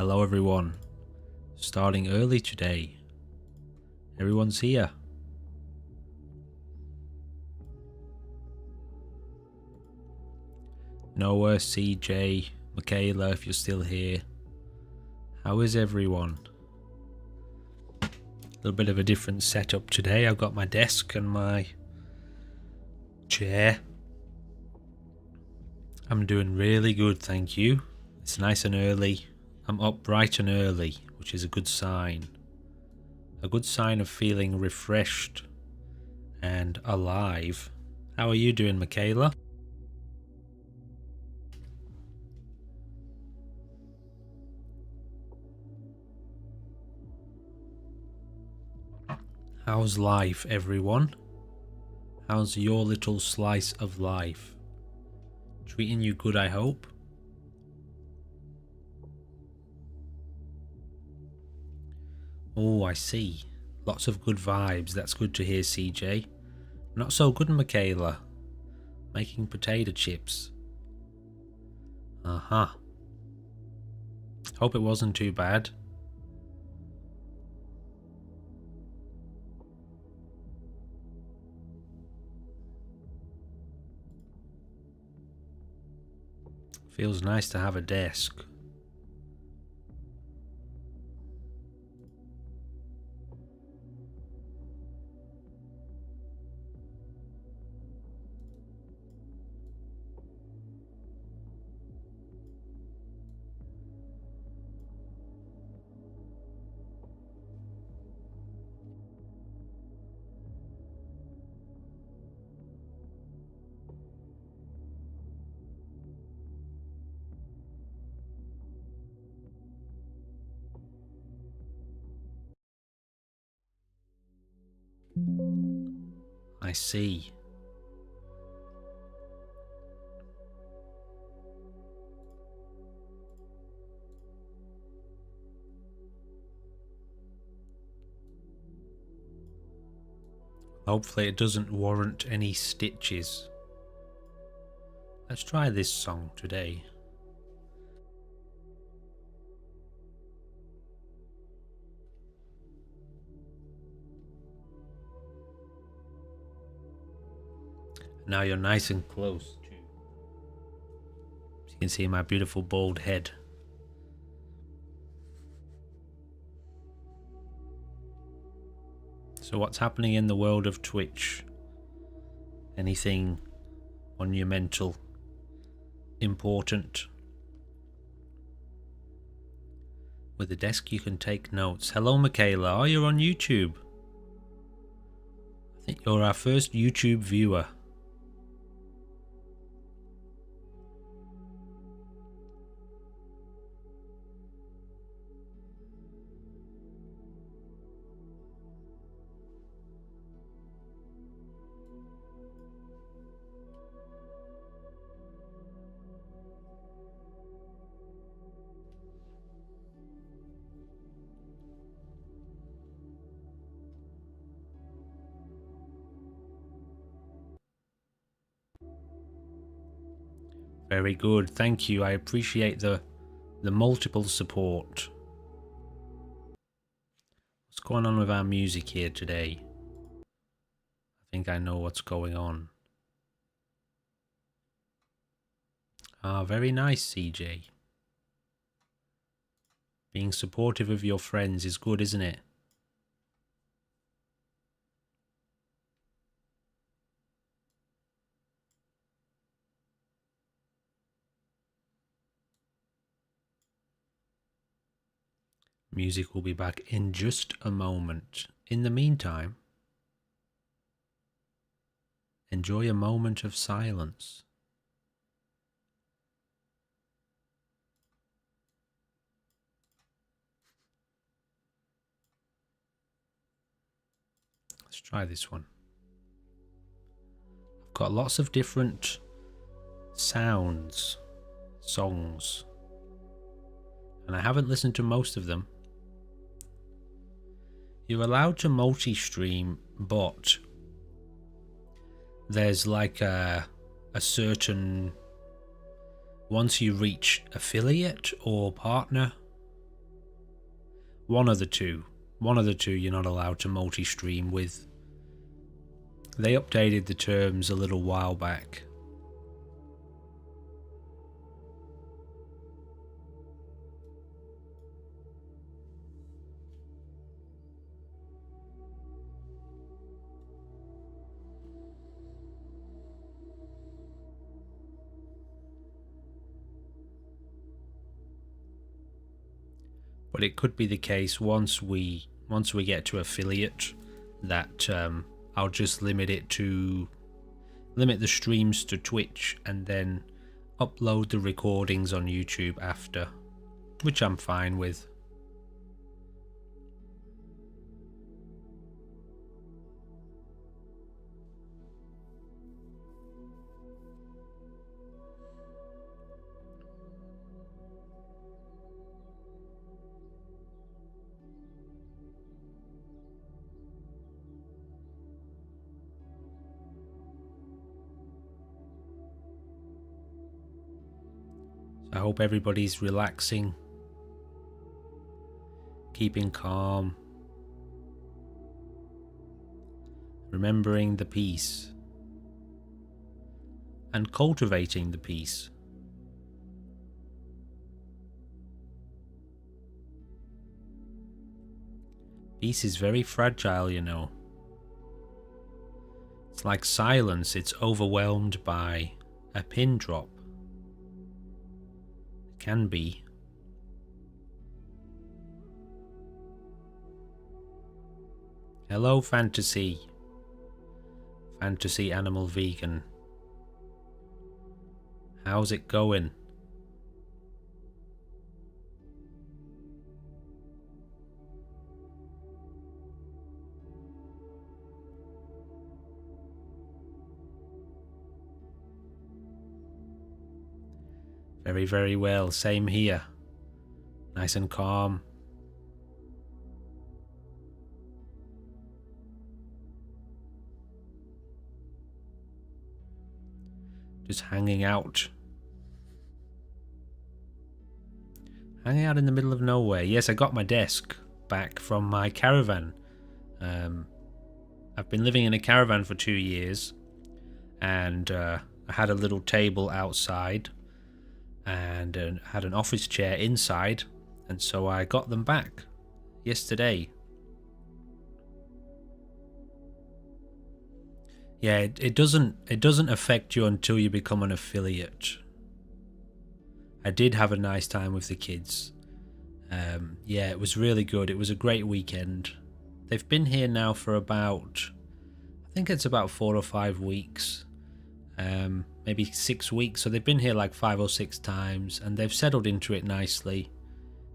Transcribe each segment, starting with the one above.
Hello everyone. Starting early today. Everyone's here. Noah, CJ, Michaela, if you're still here. How is everyone? A little bit of a different setup today. I've got my desk and my chair. I'm doing really good, thank you. It's nice and early. I'm up bright and early, which is a good sign. A good sign of feeling refreshed and alive. How are you doing, Michaela? How's life, everyone? How's your little slice of life? Treating you good, I hope? Oh, I see. Lots of good vibes. That's good to hear, CJ. Not so good, Michaela. Making potato chips. Uh-huh. Hope it wasn't too bad. Feels nice to have a desk. I see. Hopefully it doesn't warrant any stitches. Let's try this song today. Now you're nice and close too. So you can see my beautiful bald head. So what's happening in the world of Twitch? Anything monumental? Important? With a desk you can take notes. Hello Michaela, oh, you're on YouTube. I think you're our first YouTube viewer. Very good, thank you. I appreciate the multiple support. What's going on with our music here today? I think I know what's going on. Ah, very nice, CJ. Being supportive of your friends is good, isn't it? Music will be back in just a moment. In the meantime, enjoy a moment of silence. Let's try this one. I've got lots of different sounds, songs, and I haven't listened to most of them. You're allowed to multi-stream, but there's like a certain... Once you reach affiliate or partner, One of the two. One of the two you're not allowed to multi-stream with. They updated the terms a little while back. But it could be the case once we get to affiliate that I'll just limit the streams to Twitch and then upload the recordings on YouTube after, which I'm fine with. I hope everybody's relaxing, keeping calm, remembering the peace, and cultivating the peace. Peace is very fragile, you know. It's like silence, it's overwhelmed by a pin drop. Can be. Hello, Fantasy Animal Vegan. How's it going? Very, very well. Same here. Nice and calm. Just hanging out. Hanging out in the middle of nowhere. Yes, I got my desk back from my caravan. I've been living in a caravan for 2 years. And I had a little table outside. And had an office chair inside, and so I got them back yesterday. Yeah, it doesn't affect you until you become an affiliate. I did have a nice time with the kids. Yeah, it was really good. It was a great weekend. They've been here now for about, I think it's about 4 or 5 weeks. Maybe 6 weeks, so they've been here like 5 or 6 times, and they've settled into it nicely,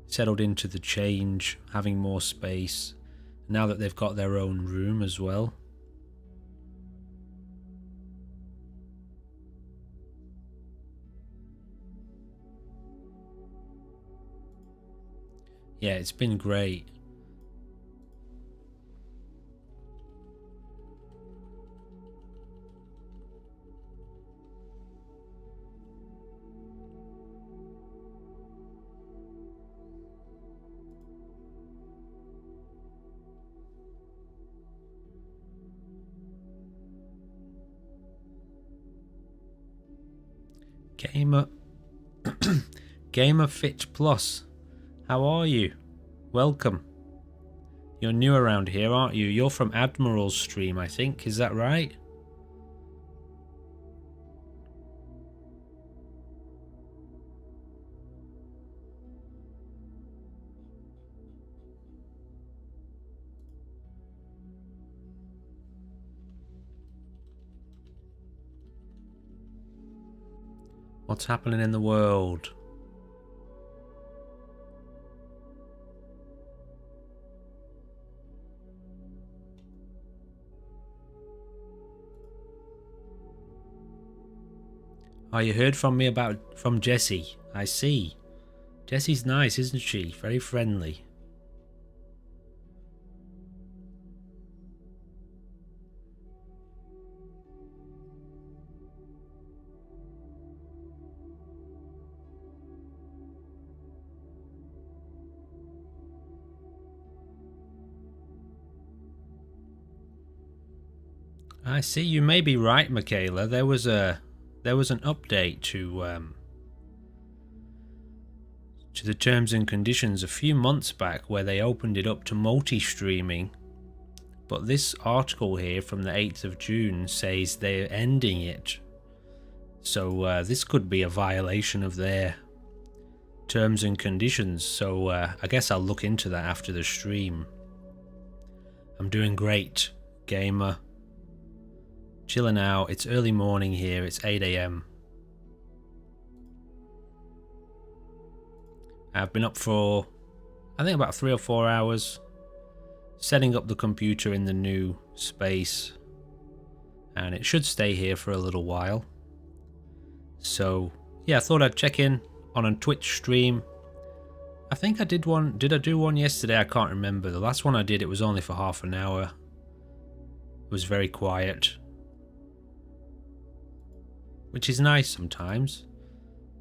settled into the change, having more space, now that they've got their own room as well. Yeah, it's been great. Gamer Fit Plus, how are you? Welcome. You're new around here, aren't you? You're from Admiral's stream, I think. Is that right? What's happening in the world? Oh, you heard from me from Jessie. I see. Jessie's nice, isn't she? Very friendly. I see. You may be right, Michaela. There was an update to the terms and conditions a few months back where they opened it up to multi-streaming. But this article here from the 8th of June says they're ending it. So this could be a violation of their terms and conditions. So I guess I'll look into that after the stream. I'm doing great, gamer. Chilling out. It's early morning here. It's 8 AM. I've been up for, I think, about 3 or 4 hours, setting up the computer in the new space, and it should stay here for a little while. So yeah, I thought I'd check in on a Twitch stream. I think I did one. Did I do one yesterday? I can't remember. The last one I did, it was only for half an hour. It was very quiet, which is nice sometimes.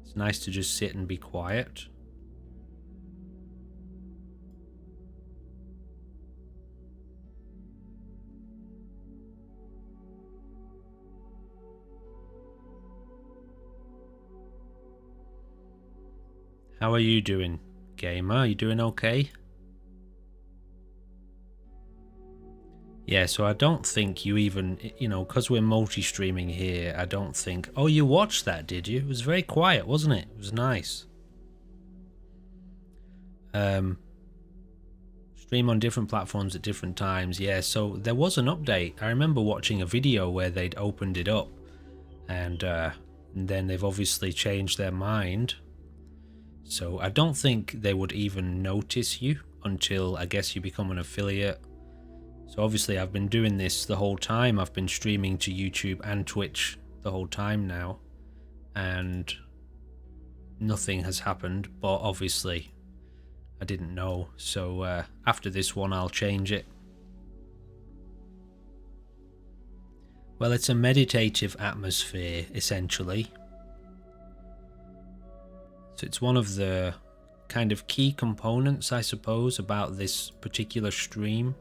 It's nice to just sit and be quiet. How are you doing, gamer? Are you doing okay? Yeah, so I don't think you even, because we're multi-streaming here, I don't think... Oh, you watched that, did you? It was very quiet, wasn't it? It was nice. Stream on different platforms at different times. Yeah, so there was an update. I remember watching a video where they'd opened it up, and then they've obviously changed their mind. So I don't think they would even notice you until, I guess, you become an affiliate. So obviously I've been doing this the whole time. I've been streaming to YouTube and Twitch the whole time now, and nothing has happened, but obviously I didn't know. So after this one I'll change it. Well, it's a meditative atmosphere, essentially. So it's one of the kind of key components, I suppose, about this particular stream,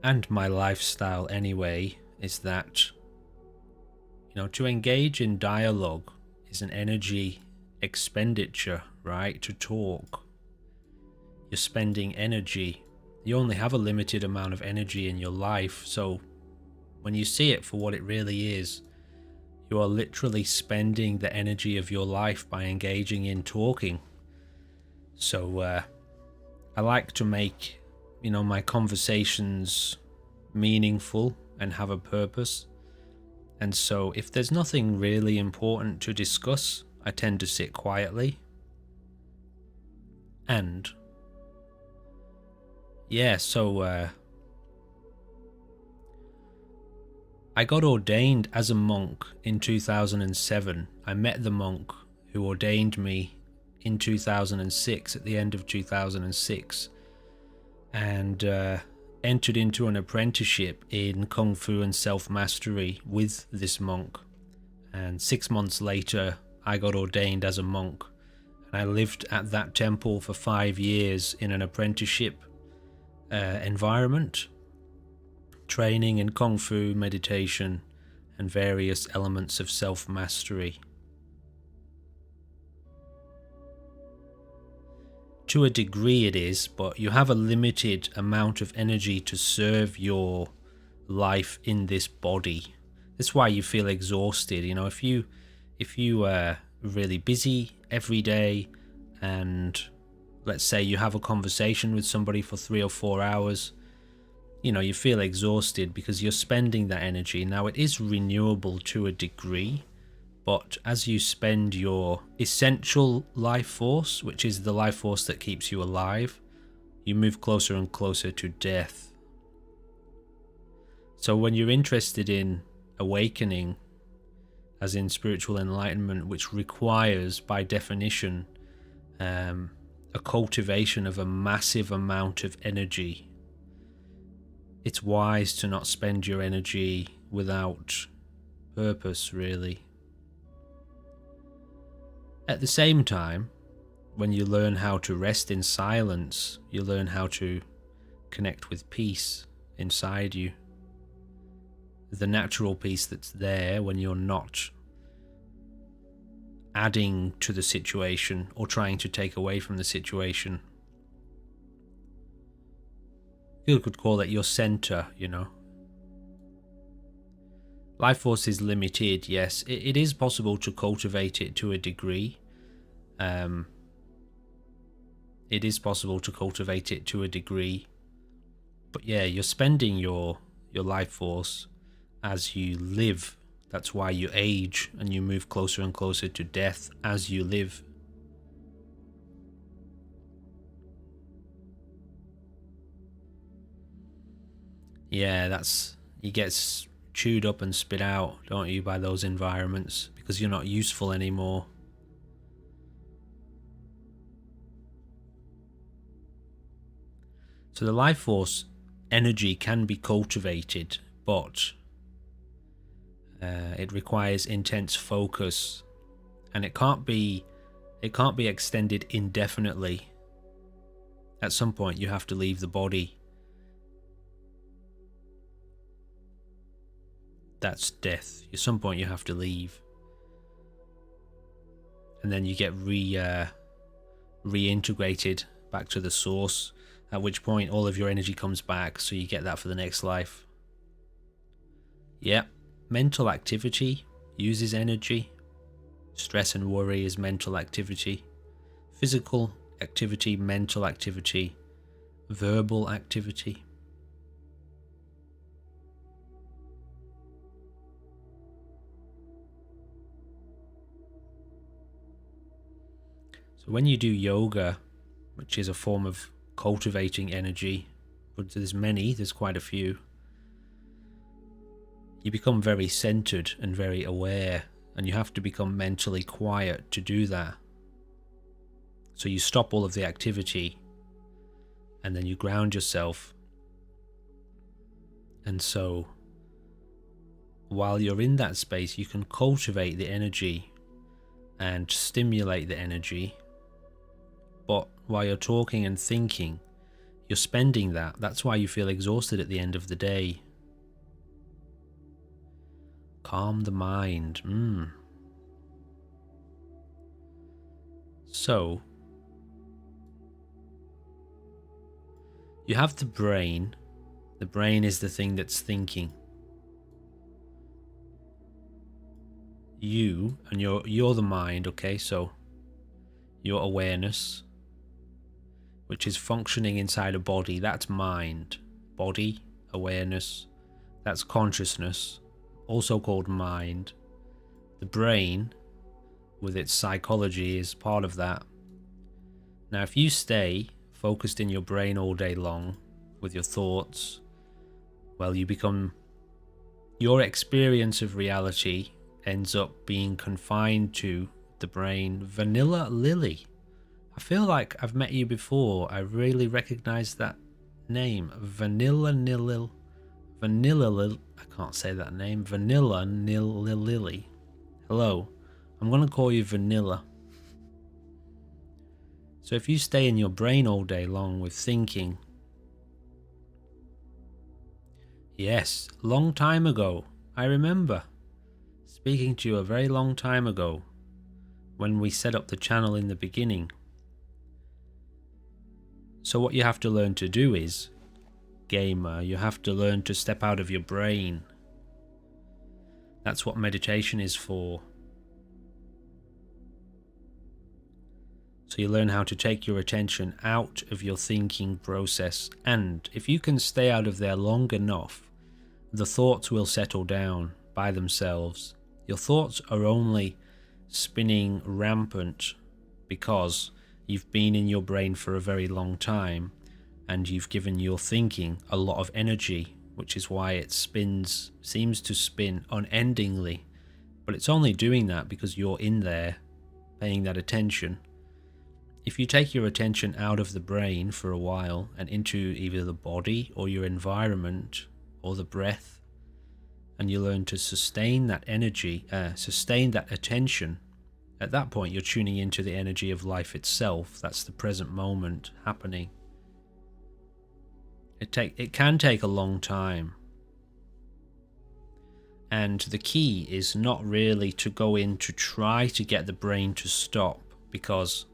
and my lifestyle anyway, is that, to engage in dialogue is an energy expenditure, right? To talk. You're spending energy. You only have a limited amount of energy in your life, so when you see it for what it really is, you are literally spending the energy of your life by engaging in talking. So I like to make, my conversations meaningful and have a purpose. And so if there's nothing really important to discuss, I tend to sit quietly. And yeah, so I got ordained as a monk in 2007. I met the monk who ordained me in 2006, at the end of 2006, and entered into an apprenticeship in Kung Fu and self-mastery with this monk. And 6 months later, I got ordained as a monk. And I lived at that temple for 5 years in an apprenticeship environment, training in Kung Fu, meditation, and various elements of self-mastery. To a degree it is, but you have a limited amount of energy to serve your life in this body. That's why you feel exhausted. If you are really busy every day, and let's say you have a conversation with somebody for 3 or 4 hours, you feel exhausted because you're spending that energy. Now, it is renewable to a degree, but as you spend your essential life force, which is the life force that keeps you alive, you move closer and closer to death. So when you're interested in awakening, as in spiritual enlightenment, which requires, by definition, a cultivation of a massive amount of energy, it's wise to not spend your energy without purpose, really. At the same time, when you learn how to rest in silence, you learn how to connect with peace inside you. the natural peace that's there when you're not adding to the situation or trying to take away from the situation. You could call it your center, you know. Life force is limited, yes. It is possible to cultivate it to a degree. It is possible to cultivate it to a degree. But yeah, you're spending your life force as you live. That's why you age and you move closer and closer to death as you live. Yeah, you get chewed up and spit out, don't you, by those environments because you're not useful anymore. So the life force energy can be cultivated, but it requires intense focus, and it can't be extended indefinitely. At some point you have to leave the body. That's death. At some point you have to leave, and then you get reintegrated back to the source, at which point all of your energy comes back, so you get that for the next life. Yep. Mental activity uses energy. Stress and worry is mental activity. Physical activity, mental activity, verbal activity. So when you do yoga, which is a form of cultivating energy, but there's quite a few, you become very centered and very aware, and you have to become mentally quiet to do that. So you stop all of the activity and then you ground yourself. And so while you're in that space, you can cultivate the energy and stimulate the energy. But while you're talking and thinking, you're spending that. That's why you feel exhausted at the end of the day. Calm the mind. So, you have the brain. The brain is the thing that's thinking. You, and you're the mind, okay? So, your awareness, which is functioning inside a body, that's mind. Body, awareness, that's consciousness, also called mind. The brain, with its psychology, is part of that. Now, if you stay focused in your brain all day long with your thoughts, well, your experience of reality ends up being confined to the brain. Vanilla Lily. I feel like I've met you before. I really recognize that name. Vanilla Lily. I can't say that name. Vanilla Lily. Hello. I'm going to call you Vanilla. So if you stay in your brain all day long with thinking, yes, long time ago, I remember speaking to you a very long time ago when we set up the channel in the beginning. So what you have to learn to do is, gamer, you have to learn to step out of your brain. That's what meditation is for. So you learn how to take your attention out of your thinking process, and if you can stay out of there long enough, the thoughts will settle down by themselves. Your thoughts are only spinning rampant because you've been in your brain for a very long time and you've given your thinking a lot of energy, which is why it seems to spin unendingly. But it's only doing that because you're in there paying that attention. If you take your attention out of the brain for a while and into either the body or your environment or the breath, and you learn to sustain that energy, sustain that attention, at that point you're tuning into the energy of life itself. That's the present moment happening. It can take a long time. And the key is not really to go in to try to get the brain to stop, because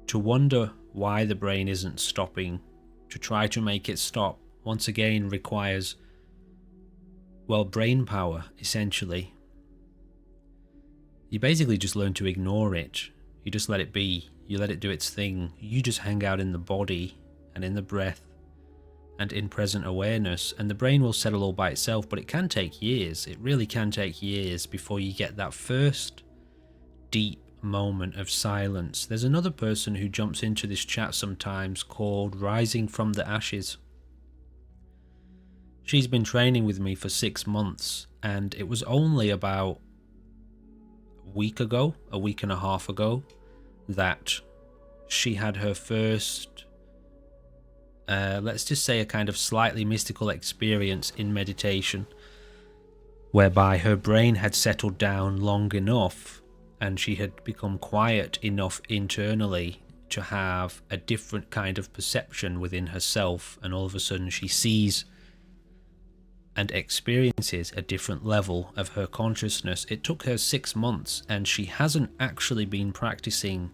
to wonder why the brain isn't stopping, to try to make it stop, once again requires, well, brain power, essentially. You basically just learn to ignore it. You just let it be. You let it do its thing. You just hang out in the body and in the breath and in present awareness, and the brain will settle all by itself. But it can take years. It really can take years before you get that first deep moment of silence. There's another person who jumps into this chat sometimes called Rising from the Ashes. She's been training with me for 6 months, and it was only about a week and a half ago, that she had her first, let's just say, a kind of slightly mystical experience in meditation, whereby her brain had settled down long enough and she had become quiet enough internally to have a different kind of perception within herself, and all of a sudden she sees and experiences a different level of her consciousness. It took her 6 months, and she hasn't actually been practicing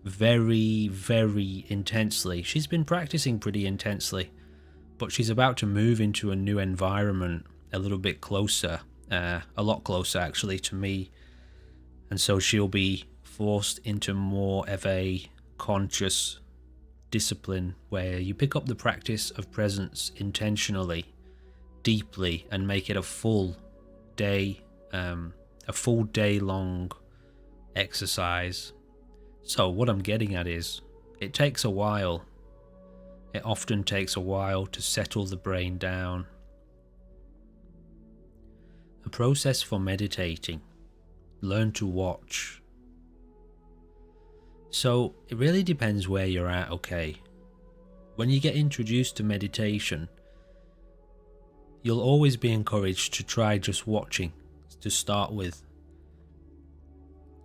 very, very intensely. She's been practicing pretty intensely, but she's about to move into a new environment, a little bit closer, a lot closer actually to me, and so she'll be forced into more of a conscious discipline where you pick up the practice of presence intentionally, deeply, and make it a full day long exercise. So what I'm getting at is, it takes a while. It often takes a while to settle the brain down. A process for meditating. Learn to watch. So it really depends where you're at, okay? When you get introduced to meditation, you'll always be encouraged to try just watching to start with.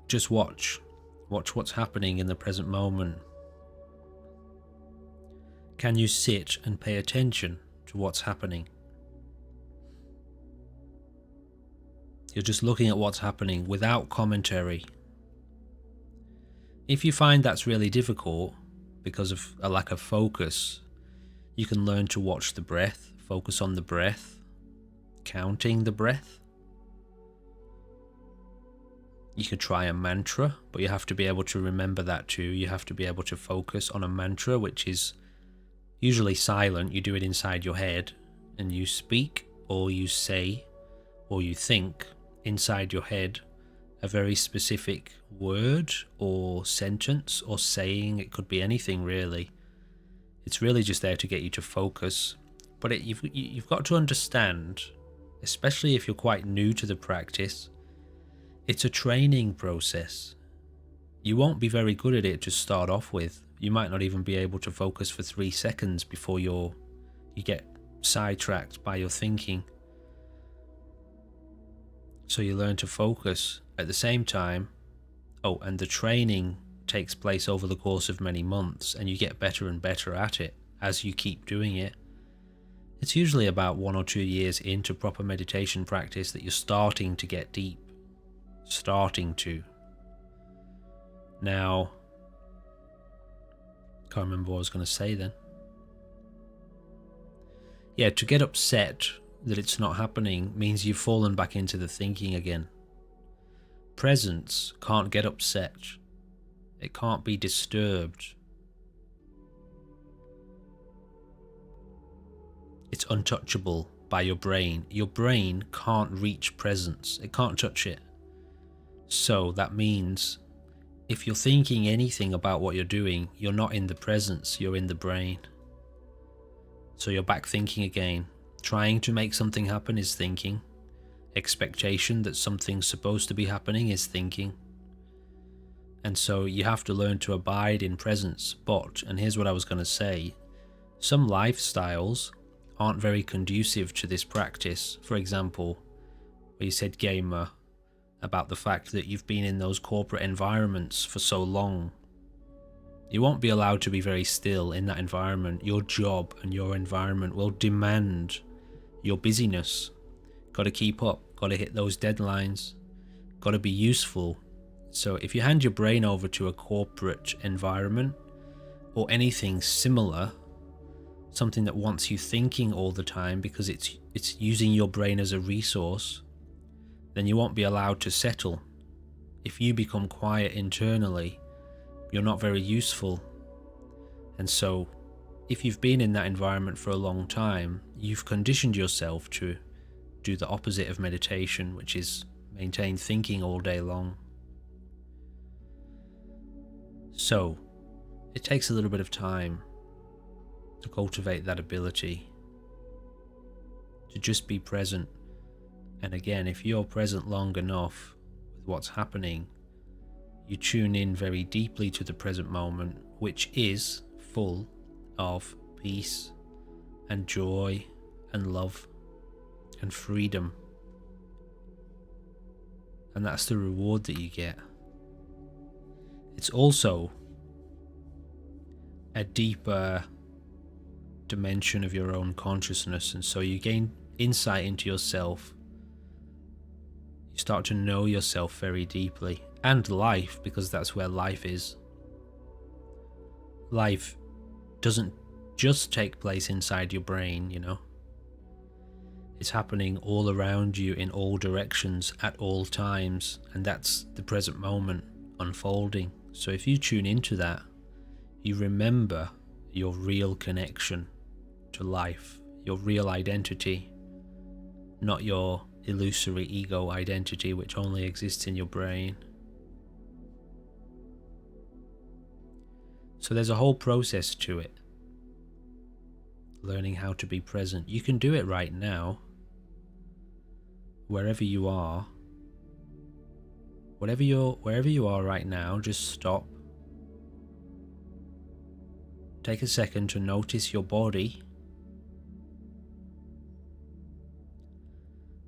Just watch. Watch what's happening in the present moment. Can you sit and pay attention to what's happening? You're just looking at what's happening without commentary. If you find that's really difficult because of a lack of focus, you can learn to watch the breath, focus on the breath, counting the breath. You could try a mantra, but you have to be able to remember that too. You have to be able to focus on a mantra, which is usually silent. You do it inside your head, and you speak, or you say, or you think inside your head a very specific word or sentence or saying. It could be anything really. It's really just there to get you to focus. But you've got to understand, especially if you're quite new to the practice, it's a training process. You won't be very good at it to start off with. You might not even be able to focus for 3 seconds before you get sidetracked by your thinking. So you learn to focus at the same time. Oh, and the training takes place over the course of many months, and you get better and better at it as you keep doing it. It's usually about 1 or 2 years into proper meditation practice that you're starting to get deep. Starting to. Now, can't remember what I was going to say then. Yeah, to get upset that it's not happening means you've fallen back into the thinking again. Presence can't get upset. It can't be disturbed. It's untouchable by your brain. Your brain can't reach presence. It can't touch it. So that means if you're thinking anything about what you're doing, you're not in the presence, you're in the brain. So you're back thinking again. Trying to make something happen is thinking. Expectation that something's supposed to be happening is thinking. And so you have to learn to abide in presence. But, and here's what I was going to say, some lifestyles aren't very conducive to this practice. For example, where you said, gamer, about the fact that you've been in those corporate environments for so long. You won't be allowed to be very still in that environment. Your job and your environment will demand your busyness. Got to keep up, got to hit those deadlines, got to be useful. So if you hand your brain over to a corporate environment or anything similar, something that wants you thinking all the time because it's using your brain as a resource, then you won't be allowed to settle. If you become quiet internally, you're not very useful. And so if you've been in that environment for a long time, you've conditioned yourself to do the opposite of meditation, which is maintain thinking all day long. So it takes a little bit of time to cultivate that ability to just be present. And again, if you're present long enough with what's happening, you tune in very deeply to the present moment, which is full of peace and joy and love and freedom. And that's the reward that you get. It's also a deeper dimension of your own consciousness, and so you gain insight into yourself. You start to know yourself very deeply, and life, because that's where life is. Life doesn't just take place inside your brain, you know. It's happening all around you in all directions at all times, and that's the present moment unfolding. So if you tune into that, you remember your real connection to life, your real identity, not your illusory ego identity which only exists in your brain. So there's a whole process to it. Learning how to be present. You can do it right now. Wherever you are. Wherever you are right now, just stop. Take a second to notice your body.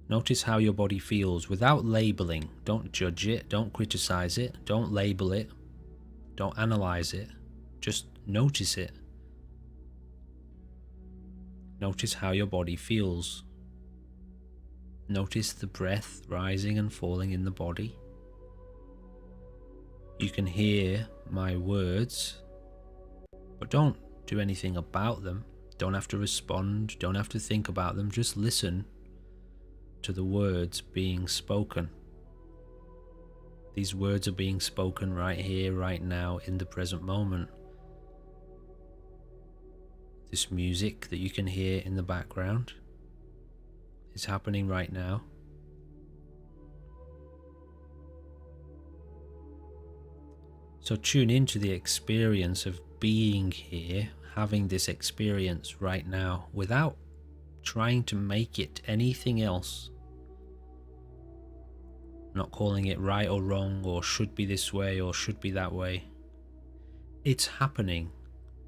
Notice how your body feels without labeling. Don't judge it, don't criticize it, don't label it, don't analyze it. Just notice it. Notice how your body feels. Notice the breath rising and falling in the body. You can hear my words, but don't do anything about them. Don't have to respond, don't have to think about them. Just listen to the words being spoken. These words are being spoken right here, right now, in the present moment. This music that you can hear in the background is happening right now. So tune into the experience of being here, having this experience right now, without trying to make it anything else. Not calling it right or wrong, or should be this way or should be that way. It's happening.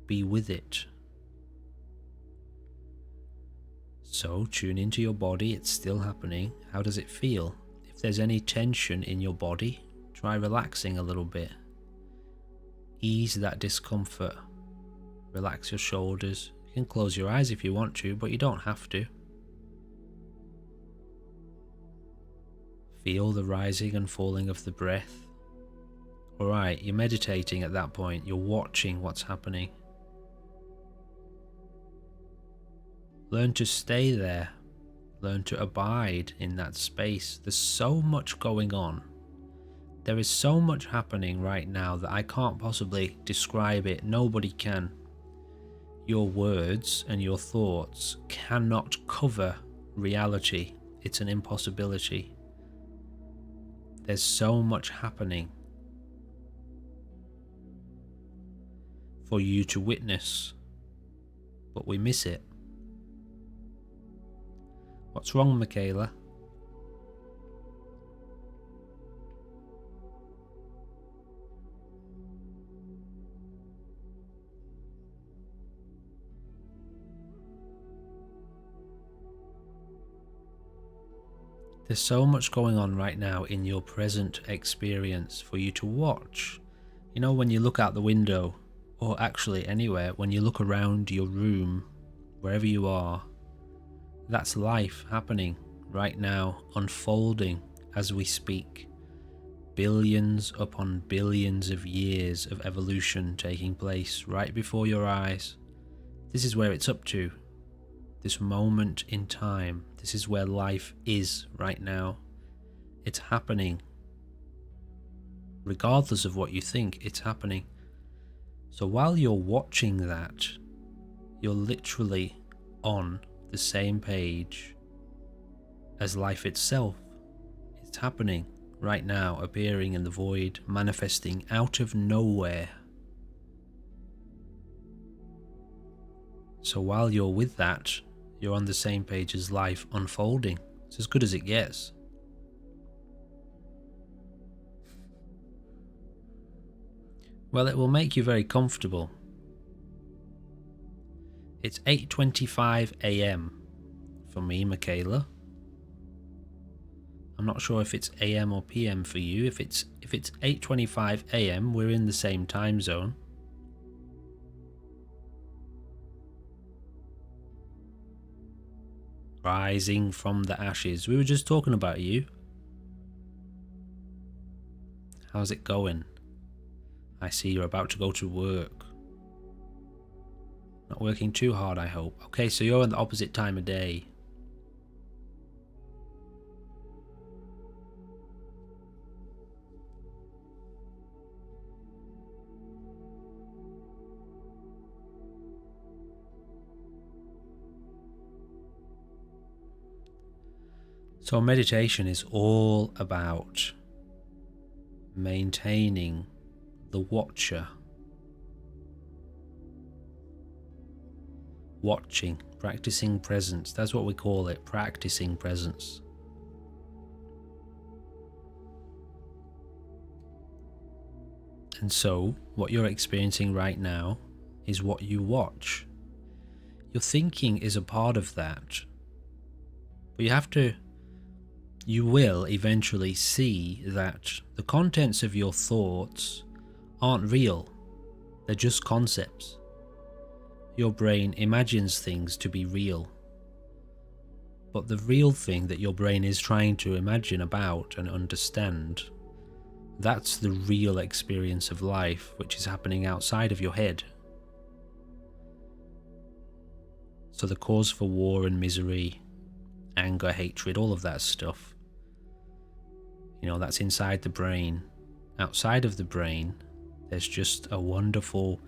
Be with it. So tune into your body. It's still happening. How does it feel? If there's any tension in your body, try relaxing a little bit. Ease that discomfort. Relax your shoulders. You can close your eyes if you want to, but you don't have to. Feel the rising and falling of the breath. Alright, you're meditating at that point. You're watching what's happening. Learn to stay there. Learn to abide in that space. There's so much going on. There is so much happening right now that I can't possibly describe it. Nobody can. Your words and your thoughts cannot cover reality. It's an impossibility. There's so much happening for you to witness, but we miss it. What's wrong, Michaela? There's so much going on right now in your present experience for you to watch. You know, when you look out the window, or actually anywhere, when you look around your room, wherever you are, That's life happening right now, unfolding as we speak. Billions upon billions of years of evolution taking place right before your eyes. This is where it's up to. This moment in time. This is where life is right now. It's happening. Regardless of what you think, it's happening. So while you're watching that, you're literally on the same page as life itself. It's happening right now, appearing in the void, manifesting out of nowhere. So while you're with that, you're on the same page as life unfolding. It's as good as it gets. Well, it will make you very comfortable. It's 8:25 a.m. for me, Michaela. I'm not sure if it's AM or PM for you. If it's 8:25 AM, we're in the same time zone. Rising from the ashes. We were just talking about you. How's it going? I see you're about to go to work. Not working too hard, I hope. Okay, so you're on the opposite time of day. So meditation is all about maintaining the watcher. Watching, practicing presence. That's what we call it, practicing presence. And so, what you're experiencing right now is what you watch. Your thinking is a part of that. But you will eventually see that the contents of your thoughts aren't real. They're just concepts. Your brain imagines things to be real. But the real thing that your brain is trying to imagine about and understand, that's the real experience of life, which is happening outside of your head. So the cause for war and misery, anger, hatred, all of that stuff, that's inside the brain. Outside of the brain, there's just a wonderful,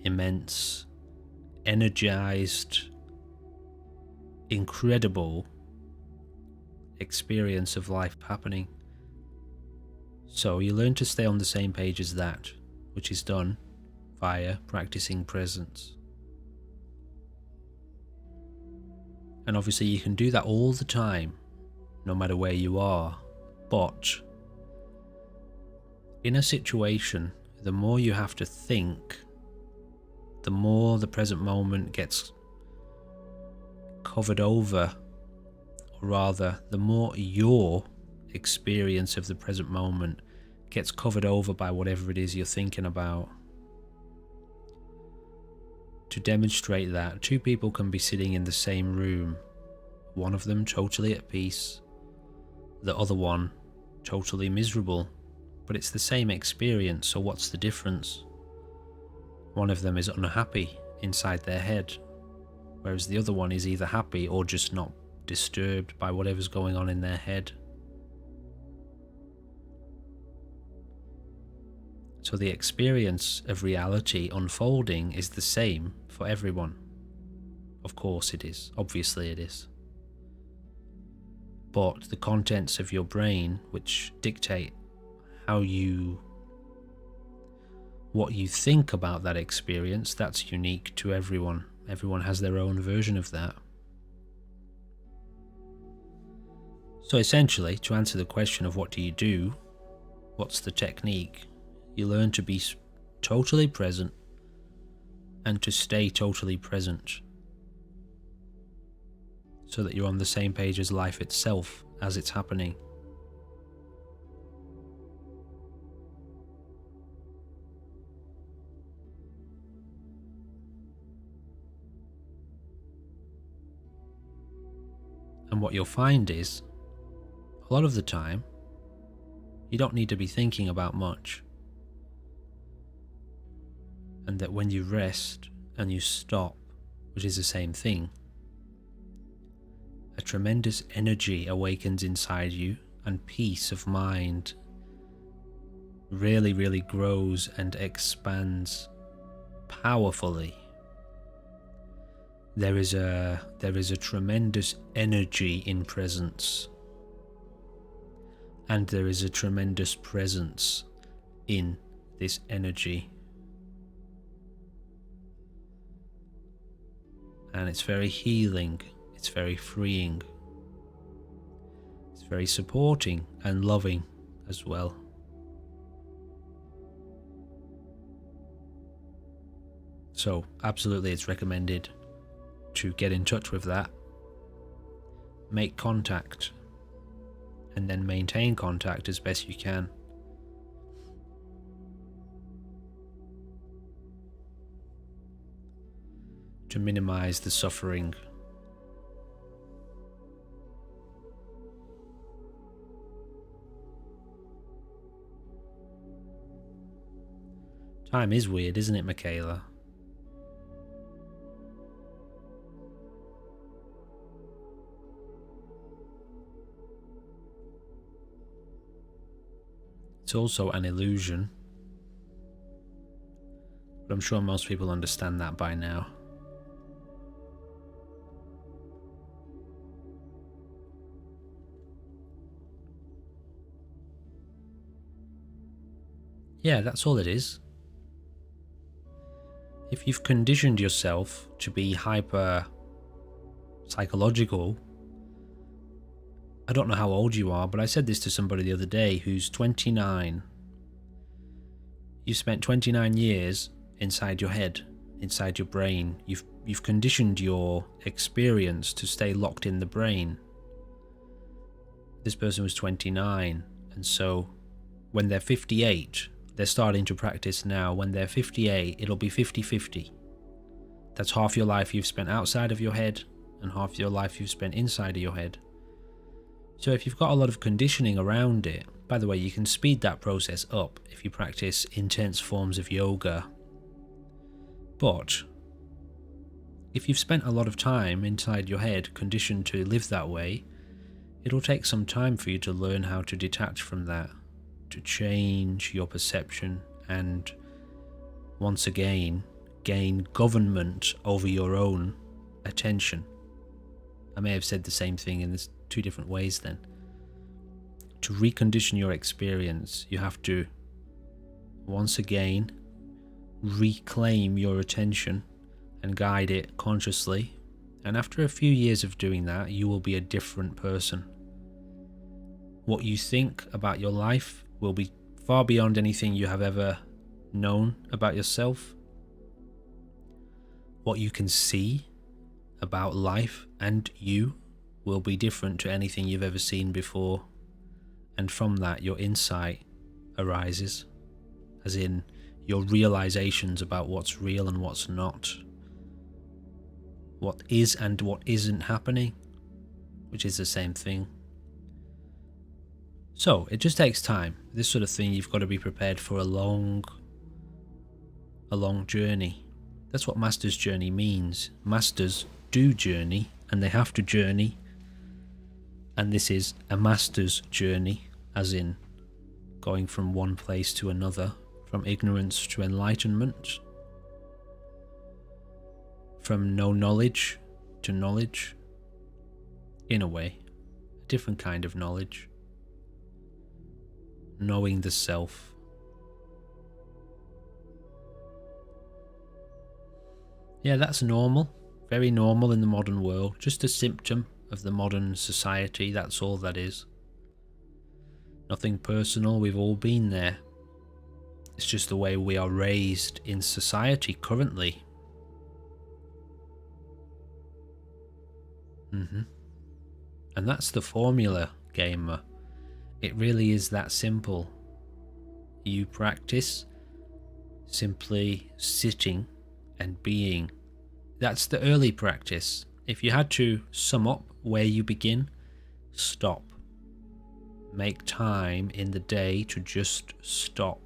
immense, energized, incredible experience of life happening. So you learn to stay on the same page as that, which is done via practicing presence. And obviously you can do that all the time, no matter where you are. But in a situation, the more you have to think, the more the present moment gets covered over, or rather, the more your experience of the present moment gets covered over by whatever it is you're thinking about. To demonstrate that, two people can be sitting in the same room, one of them totally at peace, the other one totally miserable, but it's the same experience, so what's the difference? One of them is unhappy inside their head, whereas the other one is either happy or just not disturbed by whatever's going on in their head. So the experience of reality unfolding is the same for everyone. Of course it is, obviously it is. But the contents of your brain, which dictate what you think about that experience, that's unique to everyone. Everyone has their own version of that. So essentially, to answer the question of what do you do, what's the technique, you learn to be totally present and to stay totally present, so that you're on the same page as life itself as it's happening. And what you'll find is, a lot of the time, you don't need to be thinking about much. And that when you rest and you stop, which is the same thing, a tremendous energy awakens inside you, and peace of mind really, really grows and expands powerfully. There is a tremendous energy in presence, and there is a tremendous presence in this energy, and it's very healing, it's very freeing, it's very supporting and loving as well. So absolutely, it's recommended to get in touch with that, make contact, and then maintain contact as best you can. To minimize the suffering. Time is weird, isn't it, Michaela? It's also an illusion, but I'm sure most people understand that by now. Yeah, that's all it is. If you've conditioned yourself to be hyper psychological, I don't know how old you are, but I said this to somebody the other day who's 29. You spent 29 years inside your head, inside your brain. You've conditioned your experience to stay locked in the brain. This person was 29, and so when they're 58, they're starting to practice now. When they're 58, it'll be 50-50. That's half your life you've spent outside of your head, and half your life you've spent inside of your head. So if you've got a lot of conditioning around it, by the way, you can speed that process up if you practice intense forms of yoga. But if you've spent a lot of time inside your head conditioned to live that way, it'll take some time for you to learn how to detach from that, to change your perception, and once again gain government over your own attention. I may have said the same thing in two different ways then. To recondition your experience, you have to once again reclaim your attention and guide it consciously, and after a few years of doing that, you will be a different person. What you think about your life will be far beyond anything you have ever known about yourself. What you can see about life and you will be different to anything you've ever seen before, and from that your insight arises, as in your realizations about what's real and what's not, what is and what isn't happening, which is the same thing. So it just takes time. This sort of thing, you've got to be prepared for a long journey. That's what master's journey means. Masters do journey, and they have to journey, and this is a master's journey, as in going from one place to another, from ignorance to enlightenment, from no knowledge to knowledge, in a way, a different kind of knowledge, knowing the self. Yeah, that's normal, very normal in the modern world, just a symptom of the modern society, that's all that is. Nothing personal, we've all been there. It's just the way we are raised in society currently. And that's the formula, gamer. It really is that simple. You practice simply sitting and being. That's the early practice. If you had to sum up where you begin, stop. Make time in the day to just stop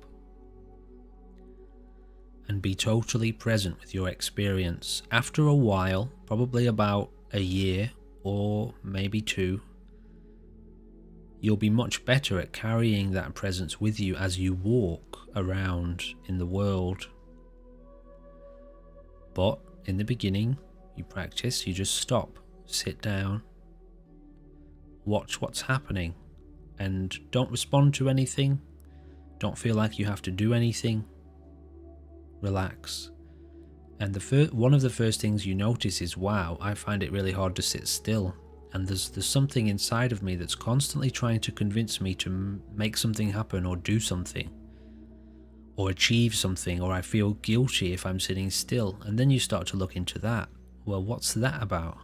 and be totally present with your experience. After a while, probably about a year or maybe 2, you'll be much better at carrying that presence with you as you walk around in the world. But in the beginning, you practice, you just stop, sit down, watch what's happening, and don't respond to anything. Don't feel like you have to do anything. Relax. And one of the first things you notice is, wow, I find it really hard to sit still. And there's something inside of me that's constantly trying to convince me to make something happen or do something or achieve something, or I feel guilty if I'm sitting still. And then you start to look into that. Well, what's that about?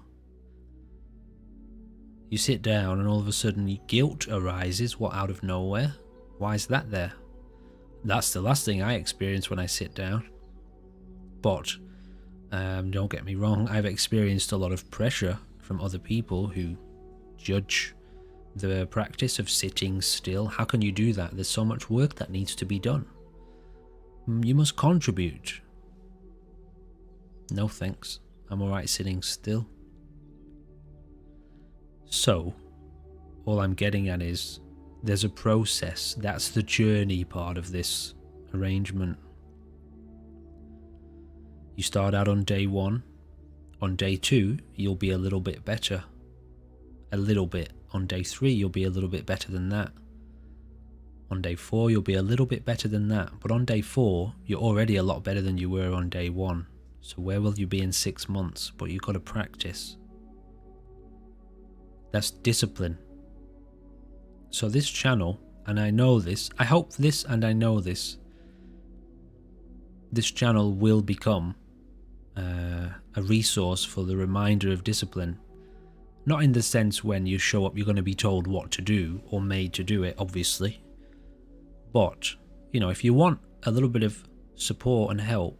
You sit down and all of a sudden guilt arises, out of nowhere? Why is that there? That's the last thing I experience when I sit down. But don't get me wrong, I've experienced a lot of pressure from other people who judge the practice of sitting still. How can you do that? There's so much work that needs to be done. You must contribute. No thanks. I'm alright sitting still. So, all I'm getting at is, there's a process. That's the journey part of this arrangement. You start out on day 1. On day 2, you'll be a little bit better. A little bit. On day 3, you'll be a little bit better than that. On day 4, you'll be a little bit better than that. But on day 4, you're already a lot better than you were on day 1. So where will you be in 6 months? But you've got to practice. That's discipline. So this channel, and I know this, I hope this and I know this channel will become a resource for the reminder of discipline. Not in the sense when you show up you're going to be told what to do or made to do it, obviously. But, if you want a little bit of support and help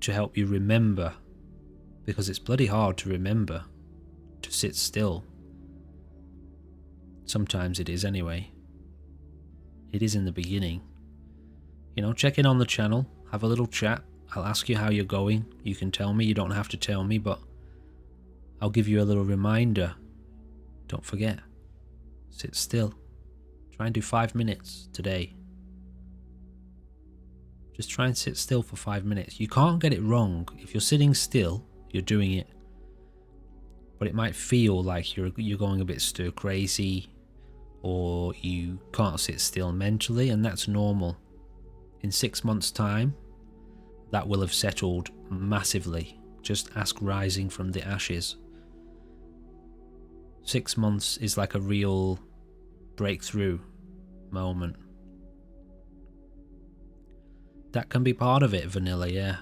to help you remember, because it's bloody hard to remember to sit still. Sometimes it is anyway. It is in the beginning. Check in on the channel, have a little chat. I'll ask you how you're going. You can tell me, you don't have to tell me, but I'll give you a little reminder. Don't forget. Sit still. Try and do 5 minutes today. Just try and sit still for 5 minutes. You can't get it wrong. If you're sitting still, you're doing it. But it might feel like you're going a bit stir crazy, or you can't sit still mentally, and that's normal. In 6 months' time, that will have settled massively. Just ask Rising from the Ashes. 6 months is like a real breakthrough moment. That can be part of it, vanilla, yeah.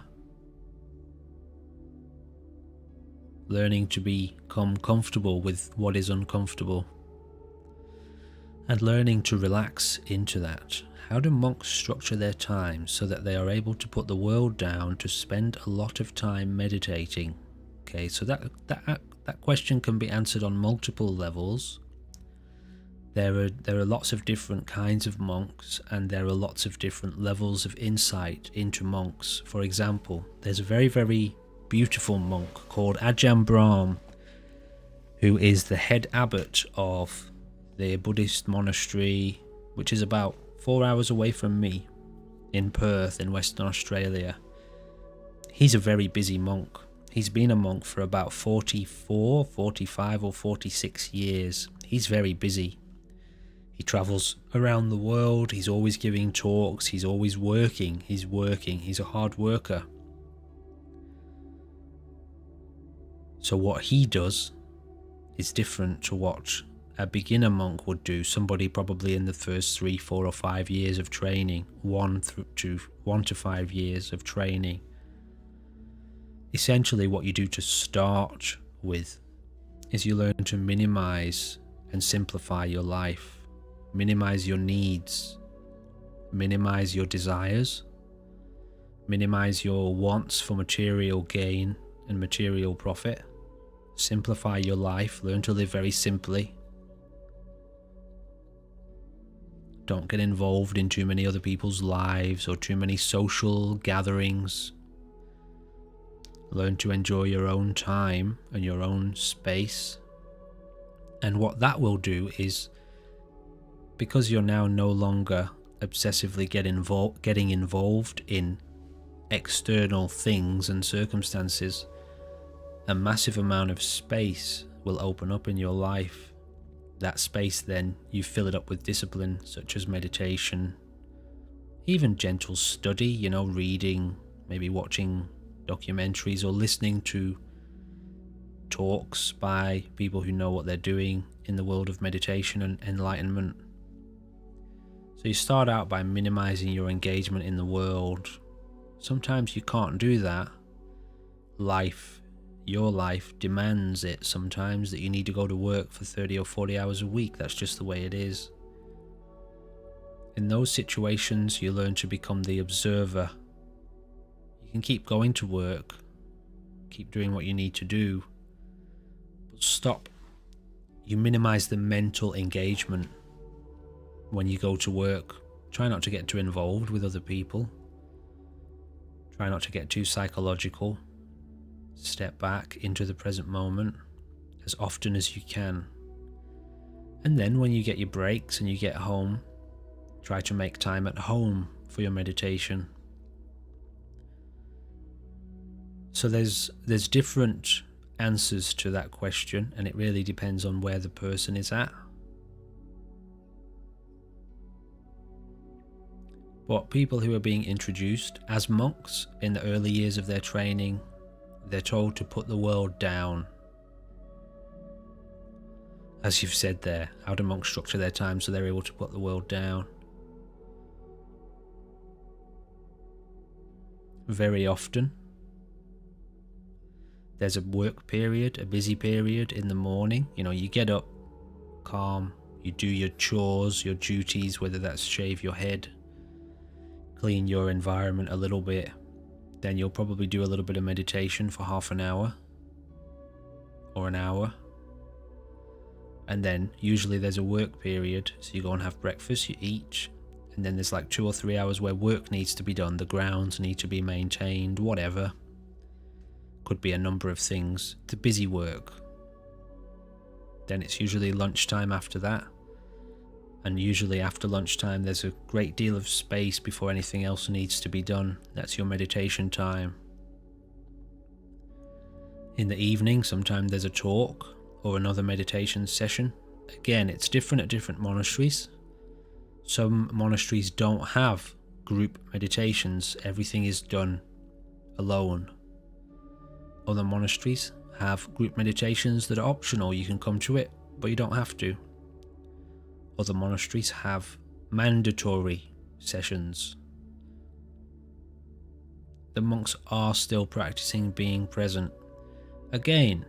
Learning to become comfortable with what is uncomfortable. And learning to relax into that. How do monks structure their time so that they are able to put the world down to spend a lot of time meditating? Okay, so that question can be answered on multiple levels. There are lots of different kinds of monks, and there are lots of different levels of insight into monks. For example, there's a very, very beautiful monk called Ajahn Brahm, who is the head abbot of the Buddhist monastery, which is about 4 hours away from me, in Perth in Western Australia. He's a very busy monk. He's been a monk for about 44, 45 or 46 years. He's very busy. He travels around the world. He's always giving talks. He's always working. He's a hard worker. So what he does is different to what a beginner monk would do. Somebody probably in the first 3, 4 or 5 years of training, 1 to 5 years of training. Essentially what you do to start with is you learn to minimize and simplify your life. Minimize your needs. Minimize your desires. Minimize your wants for material gain and material profit. Simplify your life. Learn to live very simply. Don't get involved in too many other people's lives or too many social gatherings. Learn to enjoy your own time and your own space. And what that will do is, because you're now no longer obsessively getting involved in external things and circumstances, a massive amount of space will open up in your life. That space, then, you fill it up with discipline such as meditation, even gentle study, reading, maybe watching documentaries or listening to talks by people who know what they're doing in the world of meditation and enlightenment. So you start out by minimizing your engagement in the world. Sometimes you can't do that. Your life demands it sometimes, that you need to go to work for 30 or 40 hours a week. That's just the way it is. In those situations, you learn to become the observer. You can keep going to work, keep doing what you need to do, but stop. You minimize the mental engagement when you go to work. Try not to get too involved with other people. Try not to get too psychological. Step back into the present moment as often as you can. And then when you get your breaks and you get home, try to make time at home for your meditation. So there's different answers to that question, and it really depends on where the person is at. But people who are being introduced as monks in the early years of their training, they're told to put the world down. As you've said there, how do monks structure their time so they're able to put the world down? Very often, there's a work period, a busy period in the morning. You get up calm, you do your chores, your duties, whether that's shave your head, clean your environment a little bit. Then you'll probably do a little bit of meditation for half an hour or an hour. And then usually there's a work period. So you go and have breakfast, you eat. And then there's like 2 or 3 hours where work needs to be done. The grounds need to be maintained, whatever. Could be a number of things. The busy work. Then it's usually lunchtime after that. And usually after lunchtime there's a great deal of space before anything else needs to be done. That's your meditation time. In the evening, sometimes there's a talk or another meditation session. Again, it's different at different monasteries. Some monasteries don't have group meditations. Everything is done alone. Other monasteries have group meditations that are optional. You can come to it, but you don't have to. Other monasteries have mandatory sessions. The monks are still practicing being present. Again,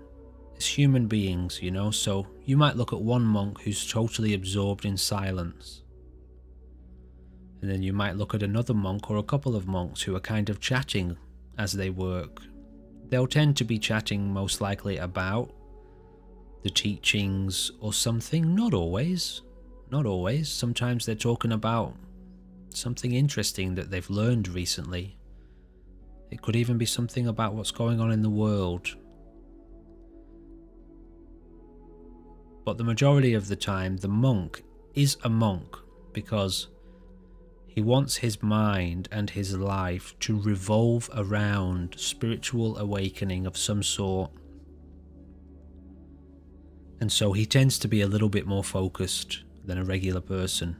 it's human beings, so you might look at one monk who's totally absorbed in silence. And then you might look at another monk or a couple of monks who are kind of chatting as they work. They'll tend to be chatting most likely about the teachings or something. Not always. Sometimes they're talking about something interesting that they've learned recently. It could even be something about what's going on in the world. But the majority of the time, the monk is a monk because he wants his mind and his life to revolve around spiritual awakening of some sort. And so he tends to be a little bit more focused than a regular person.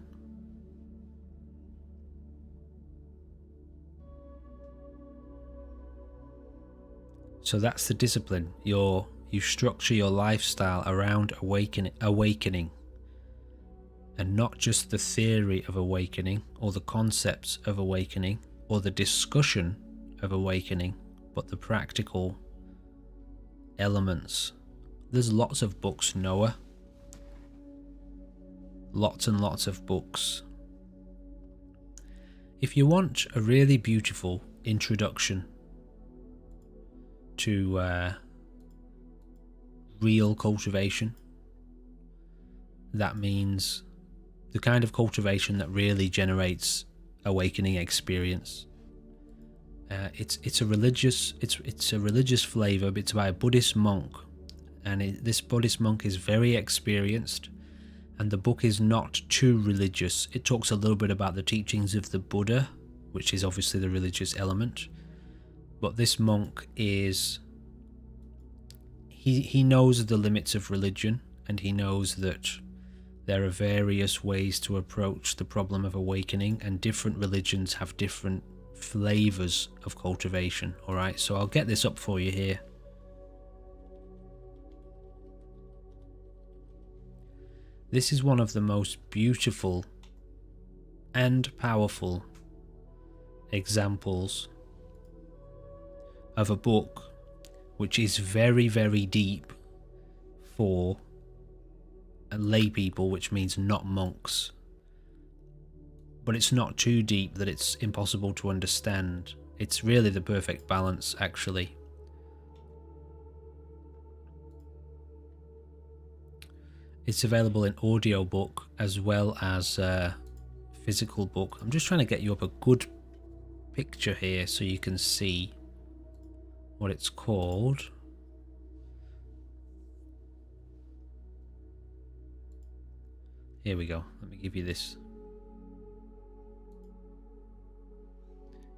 So that's the discipline. You structure your lifestyle around awakening, and not just the theory of awakening or the concepts of awakening or the discussion of awakening, but the practical elements. There's lots of books, Noah. Lots and lots of books. If you want a really beautiful introduction to real cultivation. That means the kind of cultivation that really generates awakening experience. It's a religious flavor, but it's by a Buddhist monk, and this Buddhist monk is very experienced, and the book is not too religious. It talks a little bit about the teachings of the Buddha, which is obviously the religious element, but this monk is he knows the limits of religion, and he knows that there are various ways to approach the problem of awakening, and different religions have different flavors of cultivation. Alright, so I'll get this up for you here. This is one of the most beautiful and powerful examples of a book which is very, very deep for lay people, which means not monks. But it's not too deep that it's impossible to understand. It's really the perfect balance, actually. It's available in audiobook as well as physical book. I'm just trying to get you up a good picture here so you can see what it's called. Here we go. Let me give you this.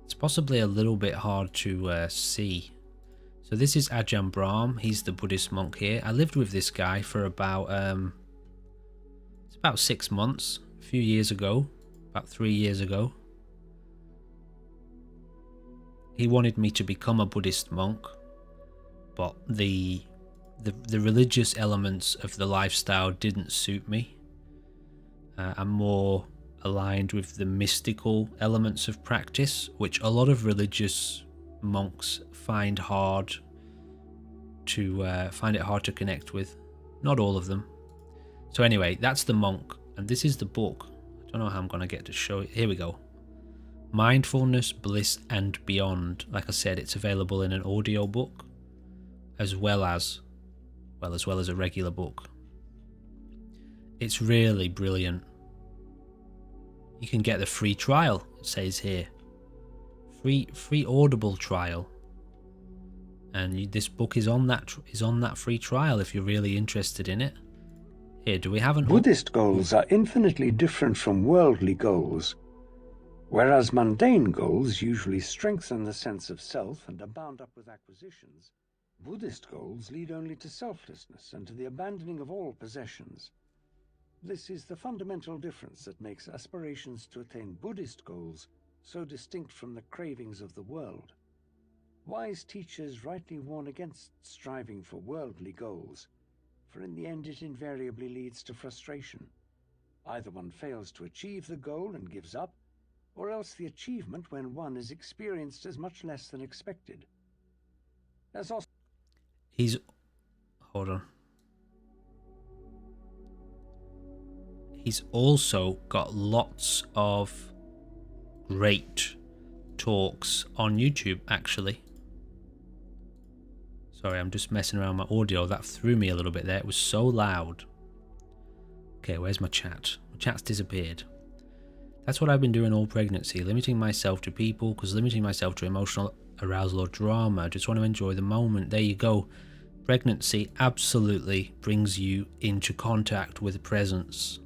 It's possibly a little bit hard to see. So this is Ajahn Brahm. He's the Buddhist monk here. I lived with this guy for about it's about 6 months, a few years ago, about 3 years ago. He wanted me to become a Buddhist monk, but the religious elements of the lifestyle didn't suit me. I'm more aligned with the mystical elements of practice, which a lot of religious monks find hard to connect with. Not all of them. So anyway, that's the monk, and this is the book. I don't know how I'm going to get to show it. Here we go. Mindfulness, Bliss and Beyond. Like I said, it's available in an audio book as well as a regular book. It's really brilliant. You can get the free trial, it says here. Free Audible trial. And this book is on that free trial if you're really interested in it. Here, do we have an... Buddhist goals are infinitely different from worldly goals. Whereas mundane goals usually strengthen the sense of self and are bound up with acquisitions, Buddhist goals lead only to selflessness and to the abandoning of all possessions. This is the fundamental difference that makes aspirations to attain Buddhist goals so distinct from the cravings of the world. Wise teachers rightly warn against striving for worldly goals, for in the end it invariably leads to frustration. Either one fails to achieve the goal and gives up, or else the achievement when one is experienced as much less than expected. There's also... Hold on. He's also got lots of great talks on YouTube, actually. Sorry, I'm just messing around with my audio. That threw me a little bit there. It was so loud. Okay, where's my chat? My chat's disappeared. That's what I've been doing all pregnancy, limiting myself to people, because limiting myself to emotional arousal or drama. I just want to enjoy the moment. There you go. Pregnancy absolutely brings you into contact with presence.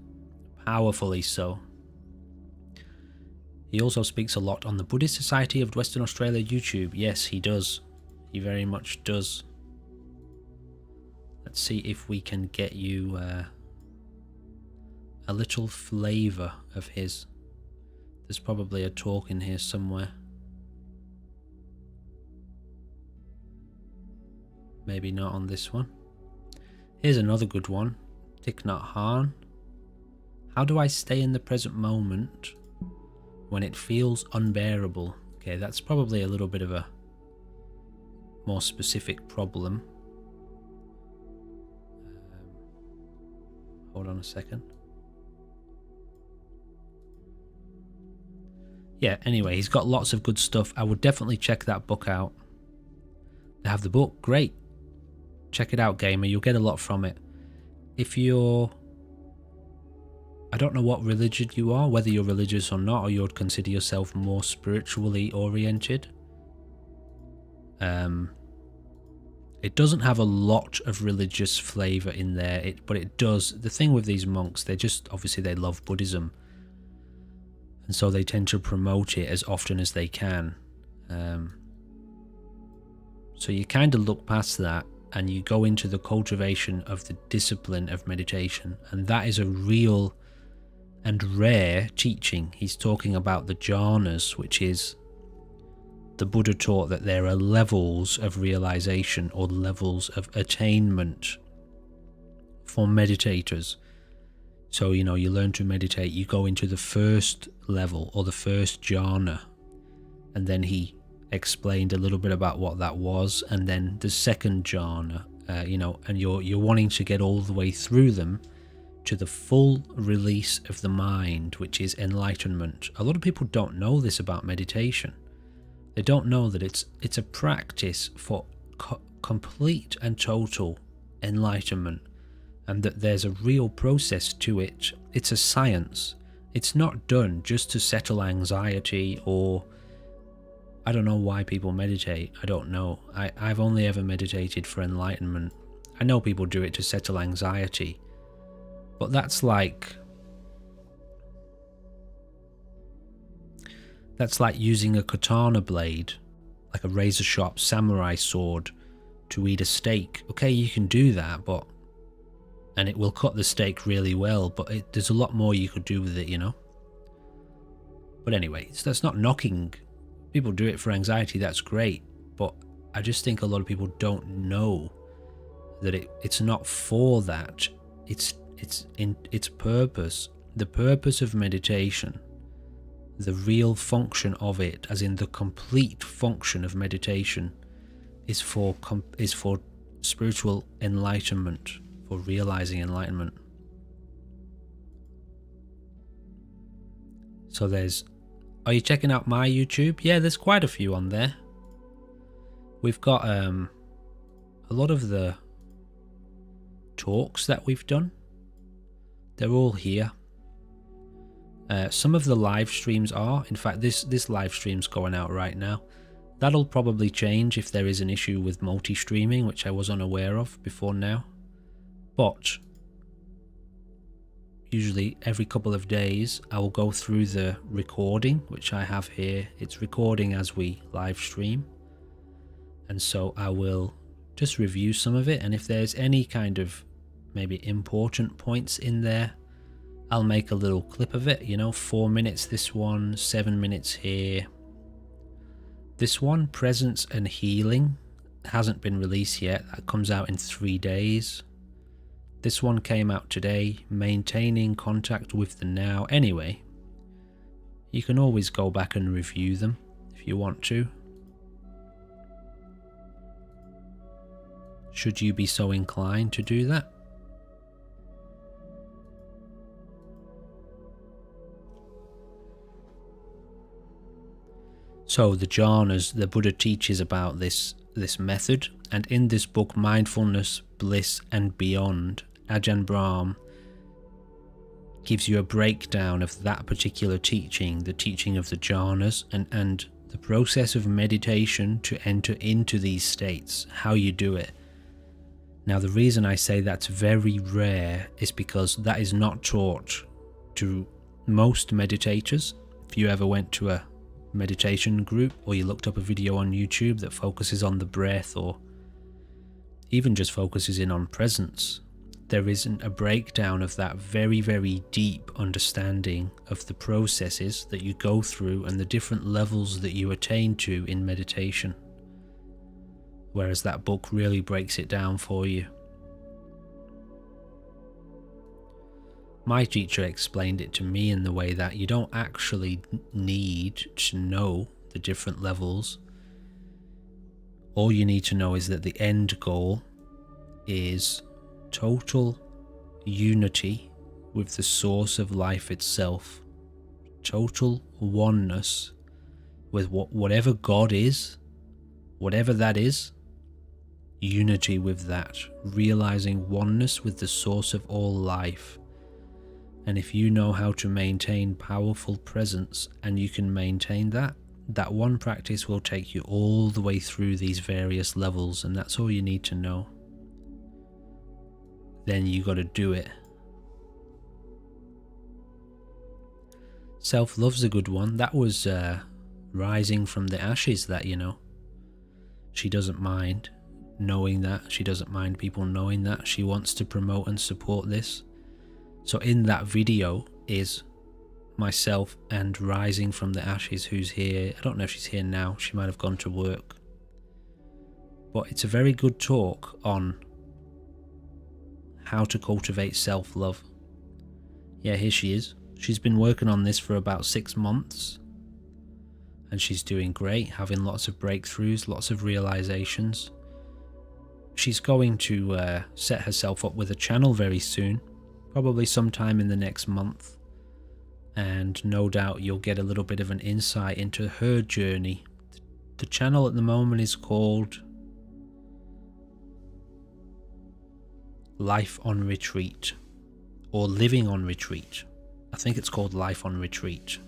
Powerfully so. He also speaks a lot on the Buddhist Society of Western Australia YouTube. Yes, he does. He very much does. Let's see if we can get you a little flavour of his. There's probably a talk in here somewhere. Maybe not on this one. Here's another good one. Thich Nhat Hanh. How do I stay in the present moment when it feels unbearable? Okay, that's probably a little bit of a more specific problem. Hold on a second. Yeah, anyway, he's got lots of good stuff. I would definitely check that book out. They have the book, great. Check it out, gamer. You'll get a lot from it. If you're... I don't know what religion you are, whether you're religious or not, or you would consider yourself more spiritually oriented. It doesn't have a lot of religious flavour in there, but it does. The thing with these monks, obviously they love Buddhism, and so they tend to promote it as often as they can. So you kind of look past that and you go into the cultivation of the discipline of meditation, and that is a real and rare teaching. He's talking about the jhanas, which is, the Buddha taught that there are levels of realization or levels of attainment for meditators. So, you learn to meditate, you go into the first level or the first jhana, and then he explained a little bit about what that was, and then the second jhana, and you're wanting to get all the way through them to the full release of the mind, which is enlightenment. A lot of people don't know this about meditation. They don't know that it's a practice for complete and total enlightenment, and that there's a real process to it. It's a science. It's not done just to settle anxiety, or I don't know why people meditate. I don't know. I've only ever meditated for enlightenment. I know people do it to settle anxiety, but that's like using a katana blade, like a razor sharp samurai sword, to eat a steak. Okay, you can do that, and it will cut the steak really well, but there's a lot more you could do with it, But anyway, that's not knocking. People do it for anxiety, that's great, but I just think a lot of people don't know that it's not for that. It's in its purpose. The purpose of meditation, the real function of it, as in the complete function of meditation, is for spiritual enlightenment, for realizing enlightenment. So are you checking out my YouTube? Yeah, there's quite a few on there. We've got a lot of the talks that we've done. They're all here. Some of the live streams are. In fact, this live stream's going out right now. That'll probably change if there is an issue with multi-streaming, which I was unaware of before now. But usually every couple of days I will go through the recording, which I have here. It's recording as we live stream. And so I will just review some of it, and if there's any kind of maybe important points in there, I'll make a little clip of it, 4 minutes this one, 7 minutes here. This one, Presence and Healing, hasn't been released yet. That comes out in 3 days. This one came out today, Maintaining Contact with the Now. Anyway, you can always go back and review them if you want to, should you be so inclined to do that. So the jhanas, the Buddha teaches about this method, and in this book, Mindfulness, Bliss and Beyond, Ajahn Brahm gives you a breakdown of that particular teaching, the teaching of the jhanas, and the process of meditation to enter into these states, how you do it. Now, the reason I say that's very rare is because that is not taught to most meditators. If you ever went to a meditation group, or you looked up a video on YouTube that focuses on the breath, or even just focuses in on presence, there isn't a breakdown of that very, very deep understanding of the processes that you go through and the different levels that you attain to in meditation. Whereas that book really breaks it down for you. My teacher explained it to me in the way that you don't actually need to know the different levels. All you need to know is that the end goal is total unity with the source of life itself. Total oneness with whatever God is, whatever that is. unity with that, realizing oneness with the source of all life. And if you know how to maintain powerful presence and you can maintain that, that one practice will take you all the way through these various levels, and that's all you need to know. Then you got to do it. Self-love's a good one. That was rising from the ashes, that, you know. She doesn't mind knowing that. She doesn't mind people knowing that. She wants to promote and support this. So in that video is myself and Rising from the Ashes, who's here. I don't know if she's here now. She might have gone to work. But it's a very good talk on how to cultivate self-love. Yeah, here she is. She's been working on this for about 6 months. And she's doing great, having lots of breakthroughs, lots of realizations. She's going to set herself up with a channel very soon. Probably sometime in the next month. And no doubt you'll get a little bit of an insight into her journey. The channel at the moment is called Life on Retreat, or Living on Retreat. I think it's called Life on Retreat.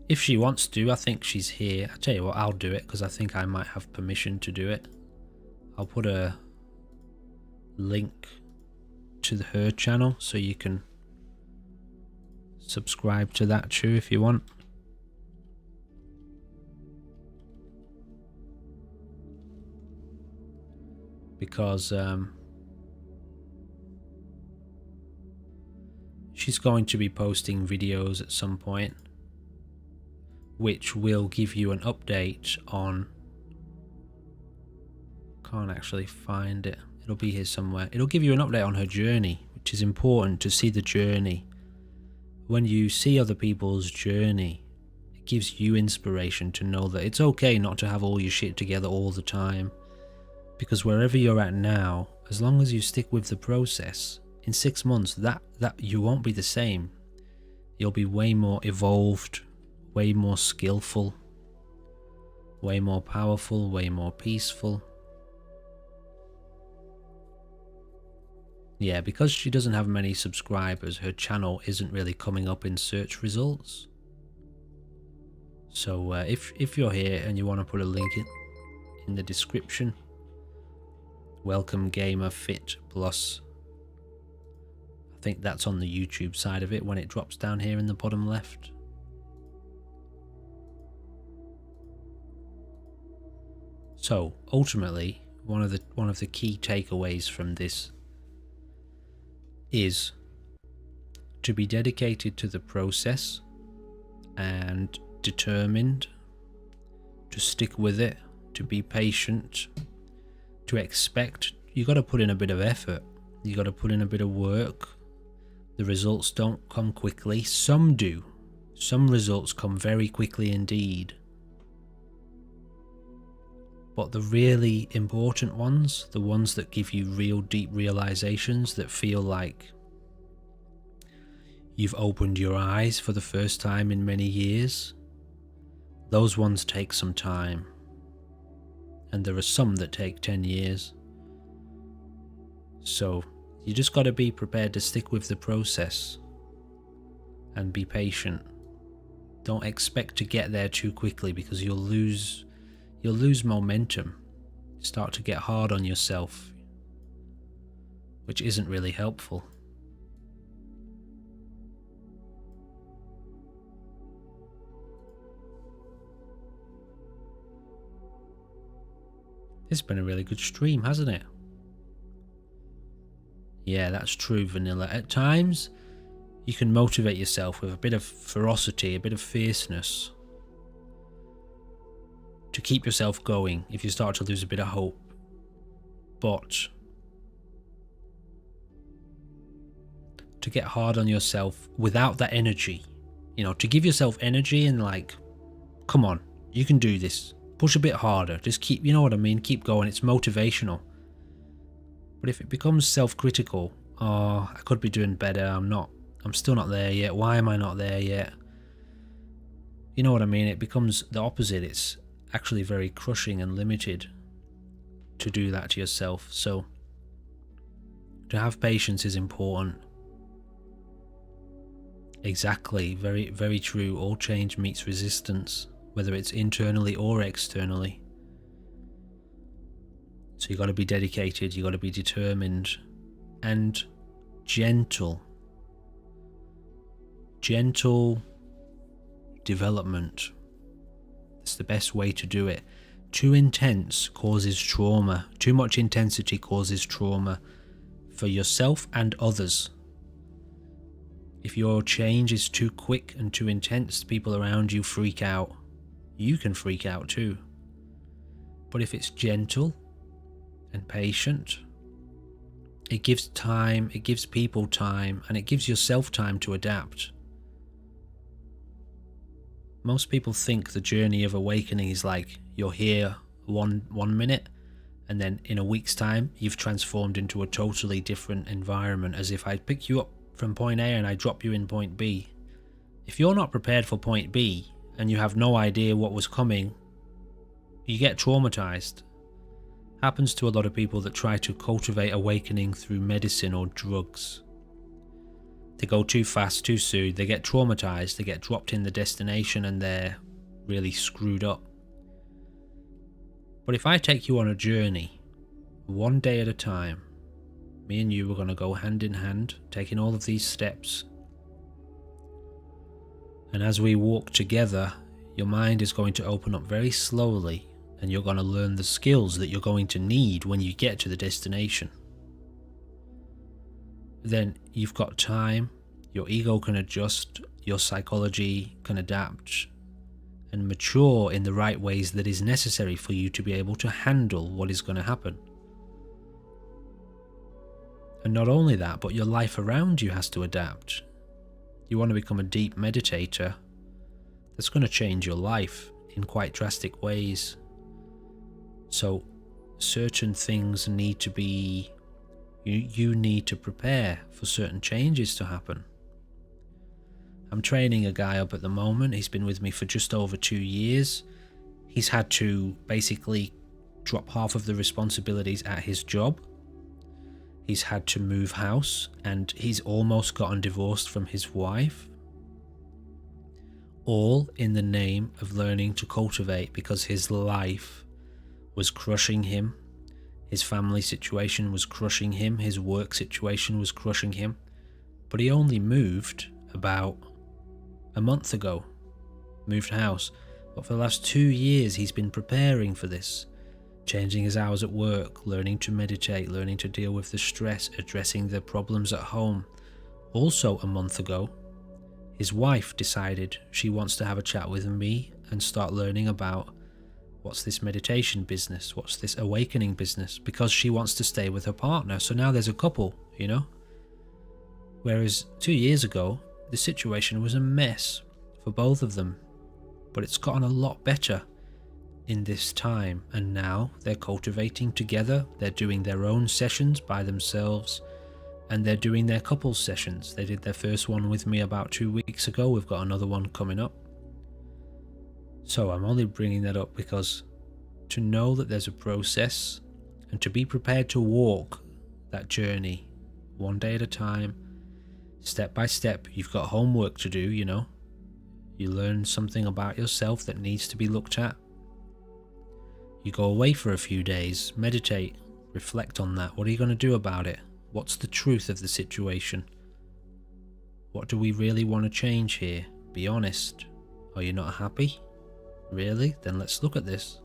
If she wants to, I think she's here. I tell you what, I'll do it because I think I might have permission to do it. I'll put a link to her channel so you can subscribe to that too if you want. Because she's going to be posting videos at some point which will give you an update on, can't actually find it, it'll be here somewhere. It'll give you an update on her journey, which is important to see the journey. When you see other people's journey, it gives you inspiration to know that it's okay not to have all your shit together all the time. Because wherever you're at now, as long as you stick with the process, in 6 months that you won't be the same. You'll be way more evolved, way more skillful, way more powerful, way more peaceful. Yeah, because she doesn't have many subscribers, her channel isn't really coming up in search results. So if you're here and you want to put a link in the description, Welcome Gamer Fit Plus. I think that's on the YouTube side of it when it drops down here in the bottom left. So ultimately, one of the key takeaways from this is to be dedicated to the process and determined to stick with it, to be patient, to expect. You got to put in a bit of effort, you got to put in a bit of work. The results don't come quickly. Some do. Some results come very quickly indeed. But the really important ones, the ones that give you real deep realizations that feel like you've opened your eyes for the first time in many years, those ones take some time. And there are some that take 10 years. So you just got to be prepared to stick with the process and be patient. Don't expect to get there too quickly because you'll lose momentum. Start to get hard on yourself, which isn't really helpful. It's been a really good stream, hasn't it? Yeah, that's true, Vanilla. At times, you can motivate yourself with a bit of ferocity, a bit of fierceness, to keep yourself going if you start to lose a bit of hope. But to get hard on yourself without that energy, you know, to give yourself energy and like, come on, you can do this. Push a bit harder. Just keep, you know what I mean? Keep going. It's motivational. But if it becomes self-critical, oh, I could be doing better. I'm still not there yet. Why am I not there yet? You know what I mean? It becomes the opposite. It's actually very crushing and limited. to do that to yourself. So to have patience is important. Exactly, very, very true. All change meets resistance, whether it's internally or externally. So you got to be dedicated, you got to be determined, and gentle. Gentle development. It's the best way to do it. Too intense causes trauma. Too much intensity causes trauma for yourself and others. If your change is too quick and too intense, people around you freak out. You can freak out too. But if it's gentle and patient, it gives time, it gives people time, and it gives yourself time to adapt. Most people think the journey of awakening is like you're here one minute, and then in a week's time you've transformed into a totally different environment, as if I pick you up from point A and I drop you in point B. If you're not prepared for point B and you have no idea what was coming, you get traumatized. Happens to a lot of people that try to cultivate awakening through medicine or drugs. They go too fast, too soon, they get traumatized, they get dropped in the destination, and they're really screwed up. But if I take you on a journey, one day at a time, me and you are going to go hand in hand, taking all of these steps. And as we walk together, your mind is going to open up very slowly, and you're going to learn the skills that you're going to need when you get to the destination. Then you've got time, your ego can adjust, your psychology can adapt and mature in the right ways that is necessary for you to be able to handle what is going to happen. And not only that, but your life around you has to adapt. You want to become a deep meditator, that's going to change your life in quite drastic ways. So certain things need to be, you need to prepare for certain changes to happen. I'm training a guy up at the moment. He's been with me for just over 2 years. He's had to basically drop half of the responsibilities at his job. He's had to move house, and he's almost gotten divorced from his wife. All in the name of learning to cultivate, because his life was crushing him. His family situation was crushing him. His work situation was crushing him. But he only moved about a month ago. Moved house. But for the last 2 years he's been preparing for this. Changing his hours at work, learning to meditate, learning to deal with the stress, addressing the problems at home. Also a month ago, his wife decided she wants to have a chat with me and start learning about what's this meditation business, what's this awakening business, because she wants to stay with her partner. So now there's a couple, you know? Whereas 2 years ago, the situation was a mess for both of them. But it's gotten a lot better in this time, and now they're cultivating together. They're doing their own sessions by themselves, and they're doing their couples sessions. They did their first one with me about 2 weeks ago. We've got another one coming up. So I'm only bringing that up because to know that there's a process, and to be prepared to walk that journey one day at a time, step by step. You've got homework to do, you know. You learn something about yourself that needs to be looked at. You go away for a few days, meditate, reflect on that. What are you going to do about it? What's the truth of the situation? What do we really want to change here? Be honest. Are you not happy? Really? Then let's look at this.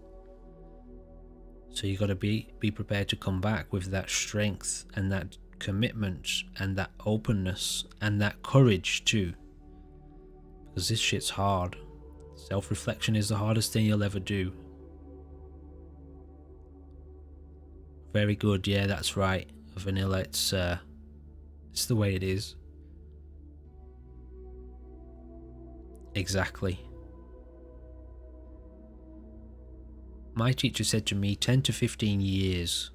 So you got to be prepared to come back with that strength and that commitment and that openness and that courage too. Because this shit's hard. Self-reflection is the hardest thing you'll ever do. Very good, yeah, that's right. Vanilla, it's the way it is. Exactly. My teacher said to me 10 to 15 years.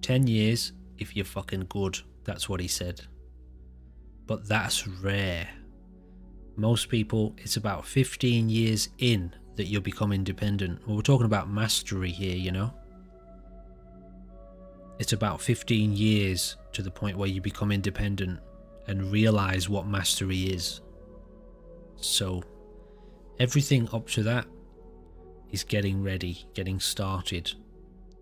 10 years if you're fucking good. That's what he said. But that's rare. Most people, it's about 15 years in that you'll become independent. Well, we're talking about mastery here, you know. it's about 15 years to the point where you become independent and realize what mastery is. So everything up to that is getting ready, getting started.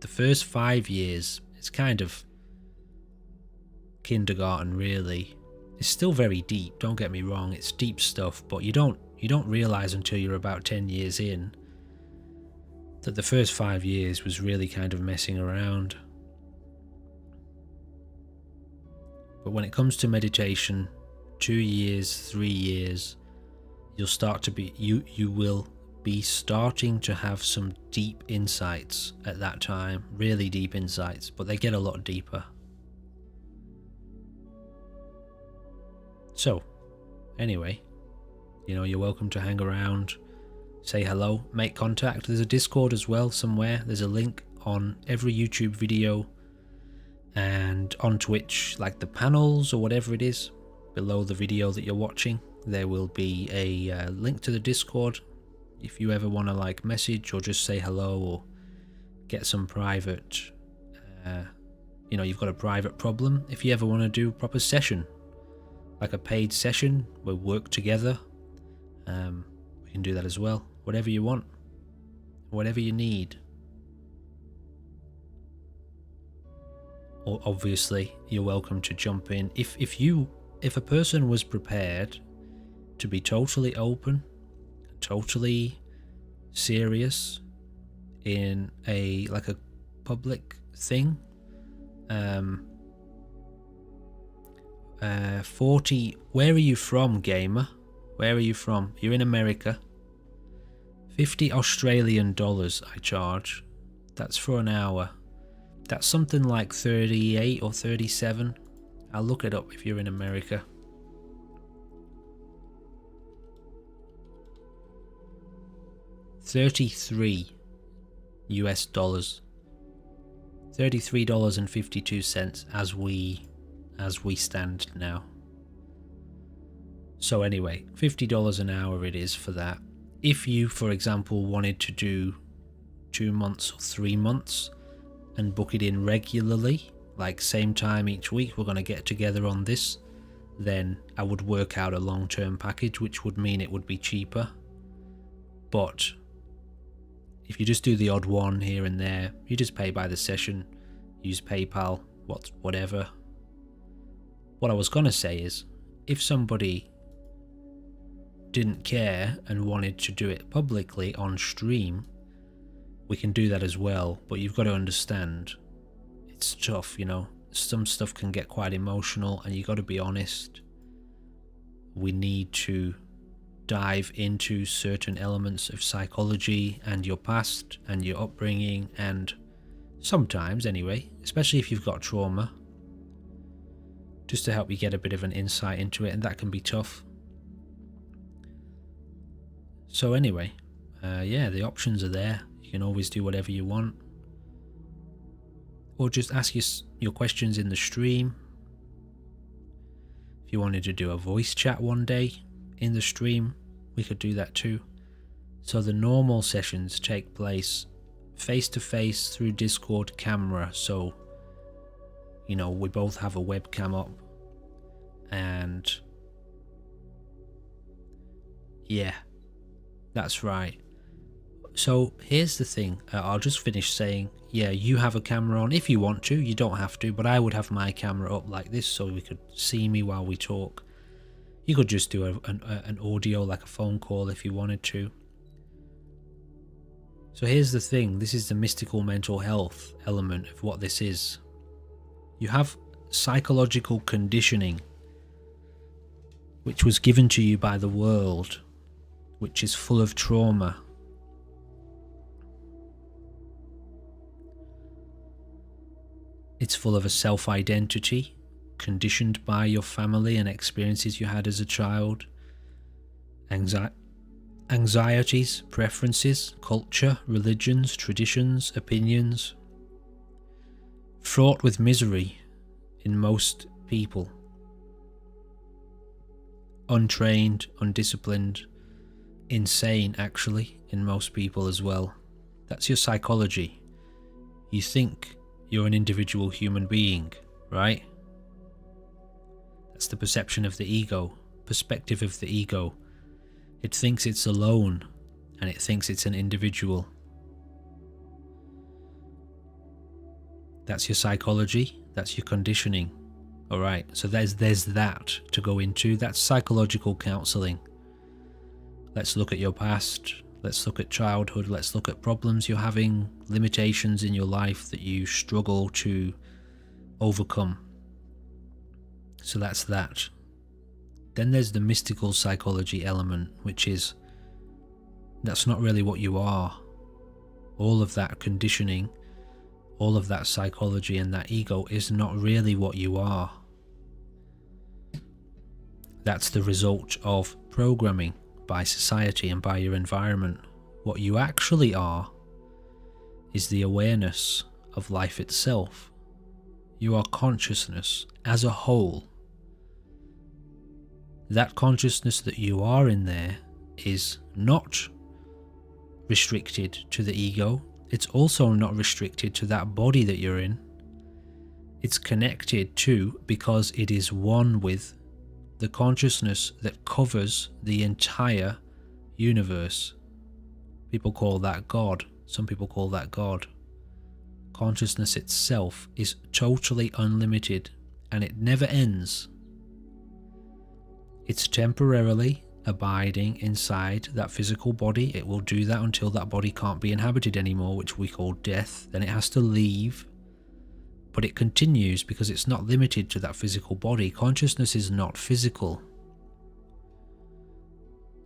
The first 5 years, it's kind of kindergarten really. It's still very deep, don't get me wrong, it's deep stuff, but you don't realize until you're about 10 years in that the first 5 years was really kind of messing around. But when it comes to meditation, 2 years, 3 years, you'll start to be, you will be starting to have some deep insights at that time, really deep insights, but they get a lot deeper. So, anyway, you're welcome to hang around, say hello, make contact. There's a Discord as well somewhere. There's a link on every YouTube video and on Twitch, like the panels or whatever it is, below the video that you're watching, there will be a link to the Discord. If you ever want to like message or just say hello or get some private, you've got a private problem. If you ever want to do a proper session, like a paid session, we'll work together. We can do that as well. Whatever you want, whatever you need. Or obviously, you're welcome to jump in. If a person was prepared to be totally open, totally serious in a public thing, 40. Where are you from, gamer? Where are you from? You're in America. 50 Australian dollars I charge. That's for an hour. That's something like 38 or 37. I'll look it up if you're in America. $33 US. $33.52 as we stand now. So anyway, $50 an hour it is for that. If you, for example, wanted to do 2 months or 3 months and book it in regularly, like same time each week, we're going to get together on this, then I would work out a long-term package, which would mean it would be cheaper. But if you just do the odd one here and there, you just pay by the session, use PayPal, whatever. What I was going to say is, if somebody didn't care and wanted to do it publicly on stream, we can do that as well, but you've got to understand, it's tough, some stuff can get quite emotional and you got to be honest. We need to dive into certain elements of psychology and your past and your upbringing, and sometimes anyway, especially if you've got trauma, just to help you get a bit of an insight into it, and that can be tough. So anyway, the options are there. You can always do whatever you want, or just ask your questions in the stream. If you wanted to do a voice chat one day in the stream, we could do that too. So the normal sessions take place face to face through Discord camera, so we both have a webcam up, and yeah, that's right. So here's the thing, I'll just finish saying, yeah, you have a camera on if you want to, you don't have to, but I would have my camera up like this so we could see me while we talk. You could just do an audio, like a phone call, if you wanted to. So here's the thing, this is the mystical mental health element of what this is. You have psychological conditioning, which was given to you by the world, which is full of trauma. It's full of a self-identity, conditioned by your family and experiences you had as a child, anxieties, preferences, culture, religions, traditions, opinions, fraught with misery in most people, untrained, undisciplined, insane actually in most people as well. That's your psychology. You think you're an individual human being, right? That's the perception of the ego, perspective of the ego. It thinks it's alone, and it thinks it's an individual. That's your psychology, that's your conditioning. Alright, so there's that to go into. That's psychological counselling. Let's look at your past, let's look at childhood, let's look at problems you're having, limitations in your life that you struggle to overcome. So that's that. Then there's the mystical psychology element, which is, that's not really what you are. All of that conditioning, all of that psychology and that ego is not really what you are. That's the result of programming by society and by your environment. What you actually are is the awareness of life itself. You are consciousness as a whole. That consciousness that you are in there is not restricted to the ego. It's also not restricted to that body that you're in. It's connected to, because it is one with, the consciousness that covers the entire universe. People call that God. Some people call that God. Consciousness itself is totally unlimited, and it never ends. It's temporarily abiding inside that physical body. It will do that until that body can't be inhabited anymore, which we call death. Then it has to leave. But it continues because it's not limited to that physical body. Consciousness is not physical.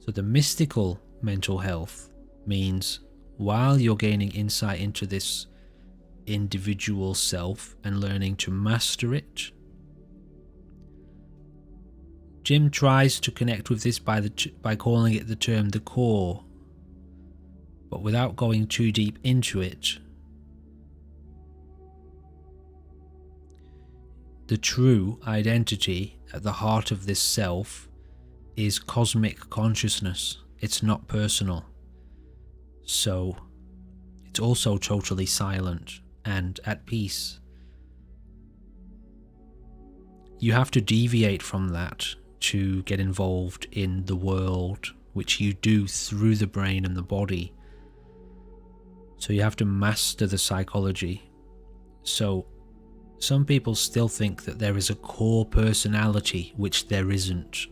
So the mystical mental health means while you're gaining insight into this individual self and learning to master it, Jim tries to connect with this by calling it the term the core, but without going too deep into it. The true identity at the heart of this self is cosmic consciousness. It's not personal. So it's also totally silent and at peace. You have to deviate from that to get involved in the world, which you do through the brain and the body. So you have to master the psychology. So some people still think that there is a core personality, which there isn't.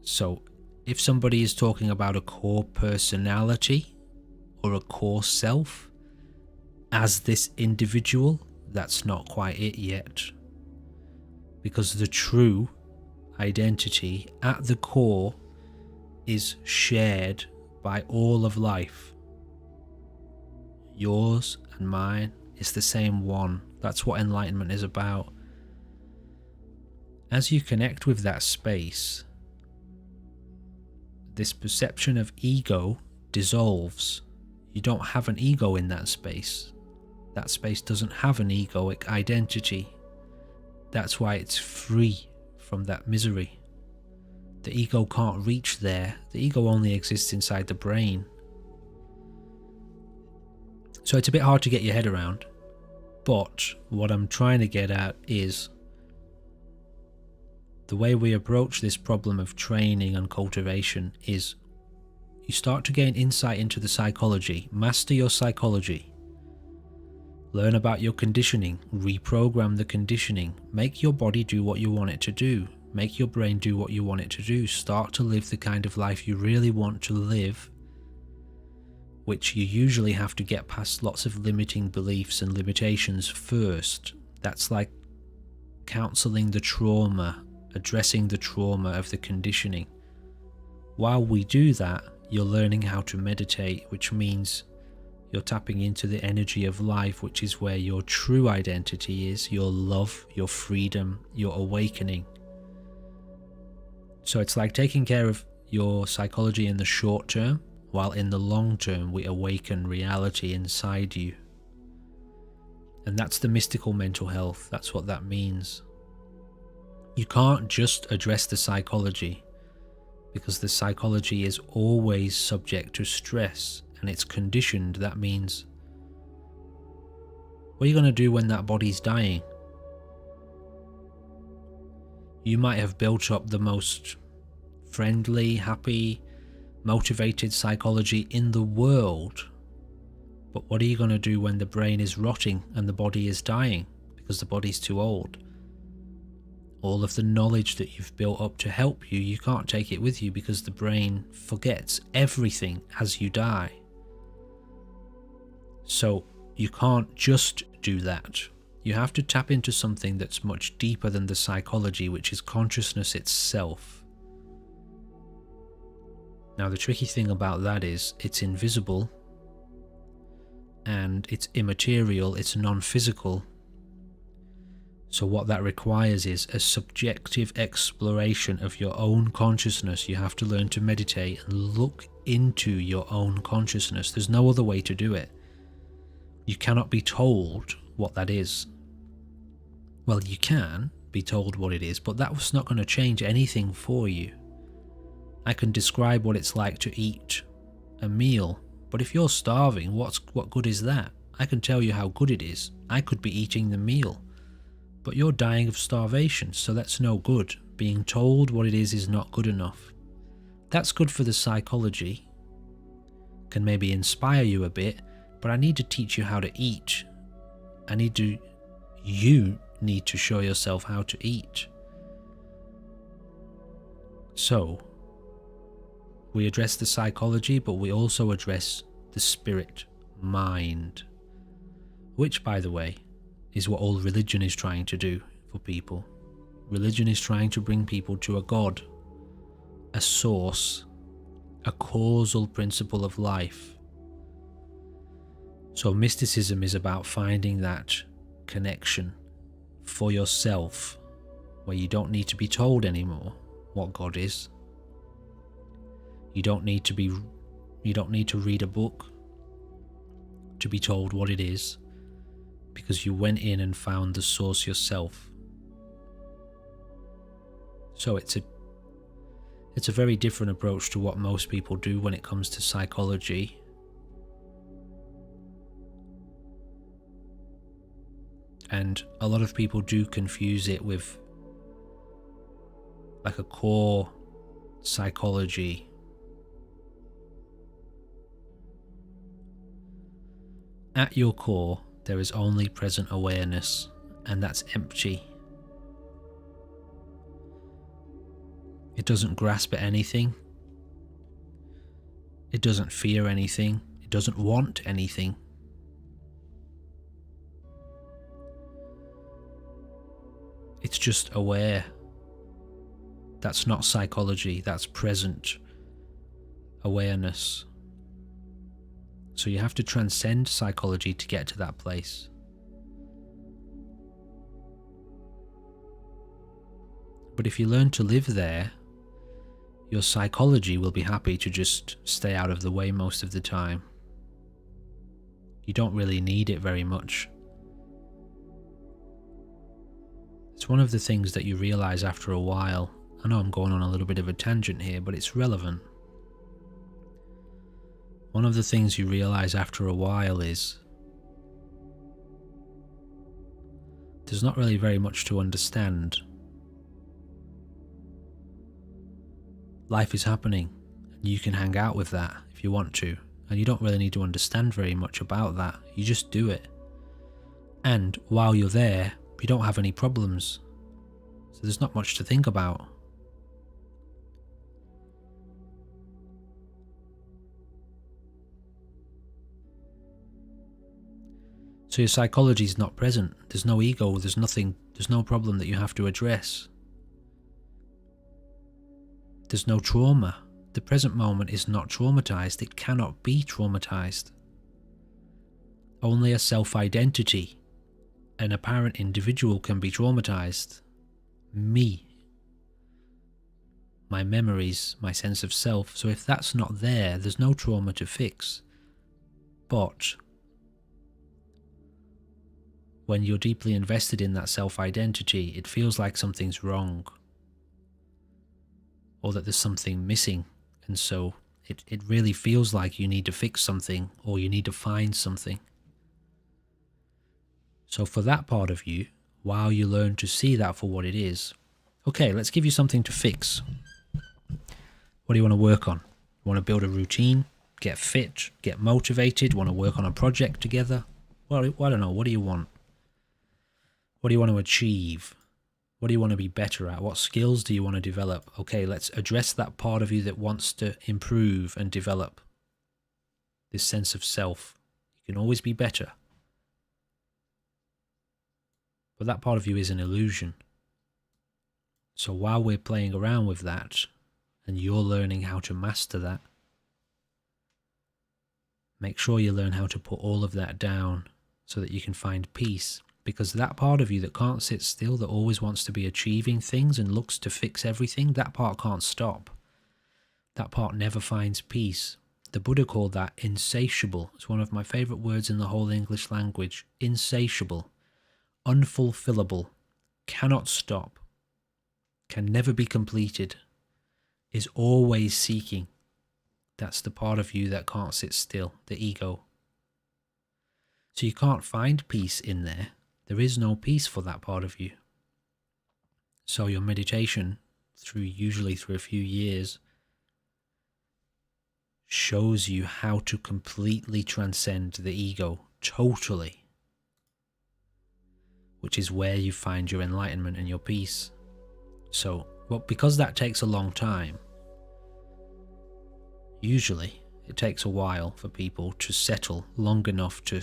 So if somebody is talking about a core personality or a core self as this individual, that's not quite it yet. Because the true identity at the core is shared by all of life. Yours and mine is the same one. That's what enlightenment is about. As you connect with that space, this perception of ego dissolves. You don't have an ego in that space. That space doesn't have an egoic identity. That's why it's free from that misery. The ego can't reach there. The ego only exists inside the brain. So it's a bit hard to get your head around. But what I'm trying to get at is the way we approach this problem of training and cultivation is you start to gain insight into the psychology, master your psychology, learn about your conditioning, reprogram the conditioning, make your body do what you want it to do, make your brain do what you want it to do, start to live the kind of life you really want to live, which you usually have to get past lots of limiting beliefs and limitations first. That's like counseling the trauma, addressing the trauma of the conditioning. While we do that, you're learning how to meditate, which means you're tapping into the energy of life, which is where your true identity is, your love, your freedom, your awakening. So it's like taking care of your psychology in the short term, while in the long term we awaken reality inside you. And that's the mystical mental health. That's what that means. You can't just address the psychology, because the psychology is always subject to stress and it's conditioned, that means what are you going to do when that body's dying? You might have built up the most friendly, happy, motivated psychology in the world, but what are you going to do when the brain is rotting and the body is dying because the body's too old? All of the knowledge that you've built up to help you, you can't take it with you because the brain forgets everything as you die. So you can't just do that. You have to tap into something that's much deeper than the psychology, which is consciousness itself. Now, the tricky thing about that is it's invisible and it's immaterial, it's non-physical. So what that requires is a subjective exploration of your own consciousness. You have to learn to meditate and look into your own consciousness. There's no other way to do it. You cannot be told what that is. Well, you can be told what it is, but that's not going to change anything for you. I can describe what it's like to eat a meal, but if you're starving, what good is that? I can tell you how good it is. I could be eating the meal, but you're dying of starvation, so that's no good. Being told what it is not good enough. That's good for the psychology, can maybe inspire you a bit, but I need to teach you how to eat. You need to show yourself how to eat. So, we address the psychology, but we also address the spirit, mind, which, by the way, is what all religion is trying to do for people. Religion is trying to bring people to a God, a source, a causal principle of life. So mysticism is about finding that connection for yourself, where you don't need to be told anymore what God is. You don't need to read a book to be told what it is, because you went in and found the source yourself. So it's a very different approach to what most people do when it comes to psychology. And a lot of people do confuse it with like a core psychology. At your core, there is only present awareness, and that's empty. It doesn't grasp at anything. It doesn't fear anything. It doesn't want anything. It's just aware. That's not psychology, that's present awareness. So you have to transcend psychology to get to that place. But if you learn to live there, your psychology will be happy to just stay out of the way most of the time. You don't really need it very much. It's one of the things that you realize after a while. I know I'm going on a little bit of a tangent here, but it's relevant. One of the things you realize after a while is there's not really very much to understand. Life is happening, and you can hang out with that if you want to, and you don't really need to understand very much about that. You just do it. And while you're there, you don't have any problems, so there's not much to think about. So your psychology is not present. There's no ego, there's nothing, there's no problem that you have to address. There's no trauma. The present moment is not traumatized. It cannot be traumatized. Only a self-identity, an apparent individual, can be traumatized. Me. My memories, my sense of self. So if that's not there, there's no trauma to fix. But when you're deeply invested in that self-identity, it feels like something's wrong, or that there's something missing, and so It really feels like you need to fix something or you need to find something. So for that part of you, while you learn to see that for what it is, okay, let's give you something to fix. What do you want to work on? You want to build a routine, get fit, get motivated, want to work on a project together? Well, I don't know, what do you want? What do you want to achieve? What do you want to be better at? What skills do you want to develop? Okay, let's address that part of you that wants to improve and develop. This sense of self. You can always be better. But that part of you is an illusion. So while we're playing around with that, and you're learning how to master that, make sure you learn how to put all of that down so that you can find peace. Because that part of you that can't sit still, that always wants to be achieving things and looks to fix everything, that part can't stop. That part never finds peace. The Buddha called that insatiable. It's one of my favourite words in the whole English language. Insatiable. Unfulfillable, cannot stop, can never be completed, is always seeking. That's the part of you that can't sit still, the ego. So you can't find peace in there. There is no peace for that part of you. So your meditation, usually through a few years, shows you how to completely transcend the ego, totally. Which is where you find your enlightenment and your peace. So, well, because that takes a long time, usually it takes a while for people to settle long enough to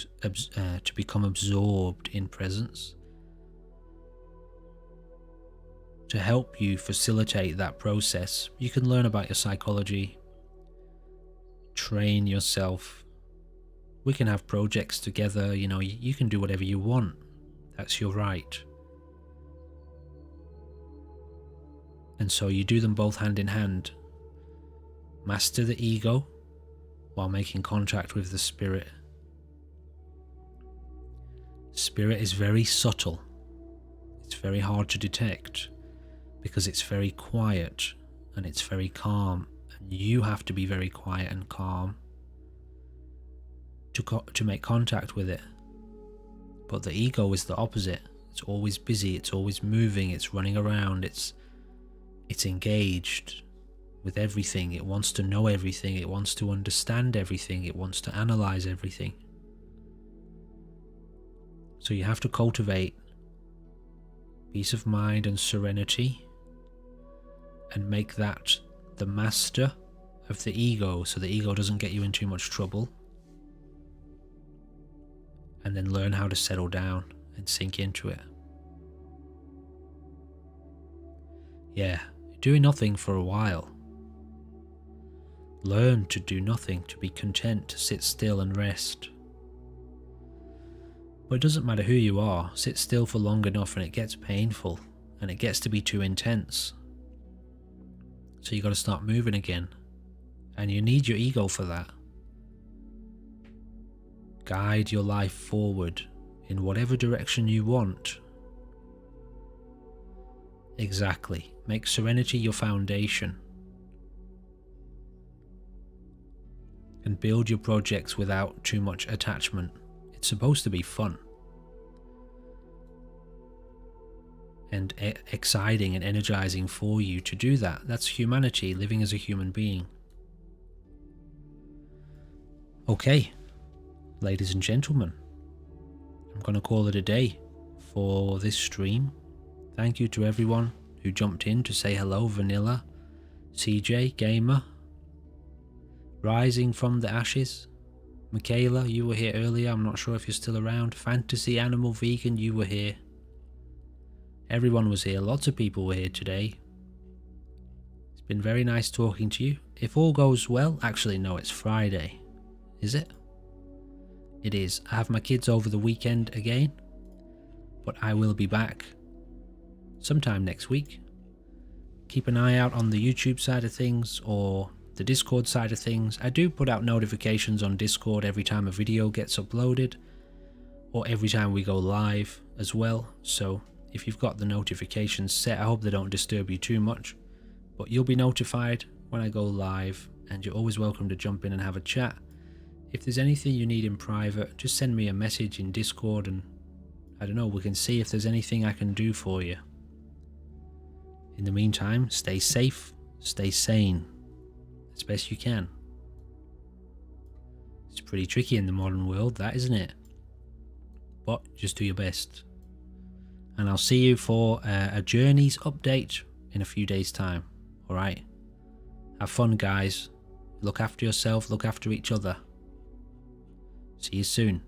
become absorbed in presence. To help you facilitate that process, you can learn about your psychology, train yourself. We can have projects together, you can do whatever you want. That's your right. And so you do them both hand in hand. Master the ego while making contact with the spirit. Spirit is very subtle. It's very hard to detect because it's very quiet and it's very calm. And you have to be very quiet and calm to make contact with it. But the ego is the opposite. It's always busy, it's always moving, it's running around, it's engaged with everything. It wants to know everything, it wants to understand everything, it wants to analyze everything. So you have to cultivate peace of mind and serenity and make that the master of the ego so the ego doesn't get you in too much trouble. And then learn how to settle down and sink into it. Yeah, doing nothing for a while. Learn to do nothing, to be content, to sit still and rest. But it doesn't matter who you are, sit still for long enough and it gets painful and it gets to be too intense. So you got to start moving again. And you need your ego for that. Guide your life forward in whatever direction you want. Exactly. Make serenity your foundation. And build your projects without too much attachment. It's supposed to be fun. And exciting and energizing for you to do that. That's humanity, living as a human being. Okay. Ladies and gentlemen, I'm going to call it a day for this stream. Thank you to everyone who jumped in to say hello. Vanilla, CJ, Gamer, Rising from the Ashes, Michaela, you were here earlier, I'm not sure if you're still around. Fantasy Animal Vegan, you were here. Everyone was here, lots of people were here today. It's been very nice talking to you. If all goes well, actually no, it's Friday. Is it? It is. I have my kids over the weekend again, but I will be back sometime next week. Keep an eye out on the YouTube side of things or the Discord side of things. I do put out notifications on Discord every time a video gets uploaded or every time we go live as well. So if you've got the notifications set, I hope they don't disturb you too much, but you'll be notified when I go live and you're always welcome to jump in and have a chat. If there's anything you need in private, just send me a message in Discord and I don't know, we can see if there's anything I can do for you. In the meantime, stay safe, stay sane, as best you can. It's pretty tricky in the modern world, that, isn't it? But just do your best. And I'll see you for a Journeys update in a few days' time. Alright? Have fun, guys. Look after yourself, look after each other. See you soon.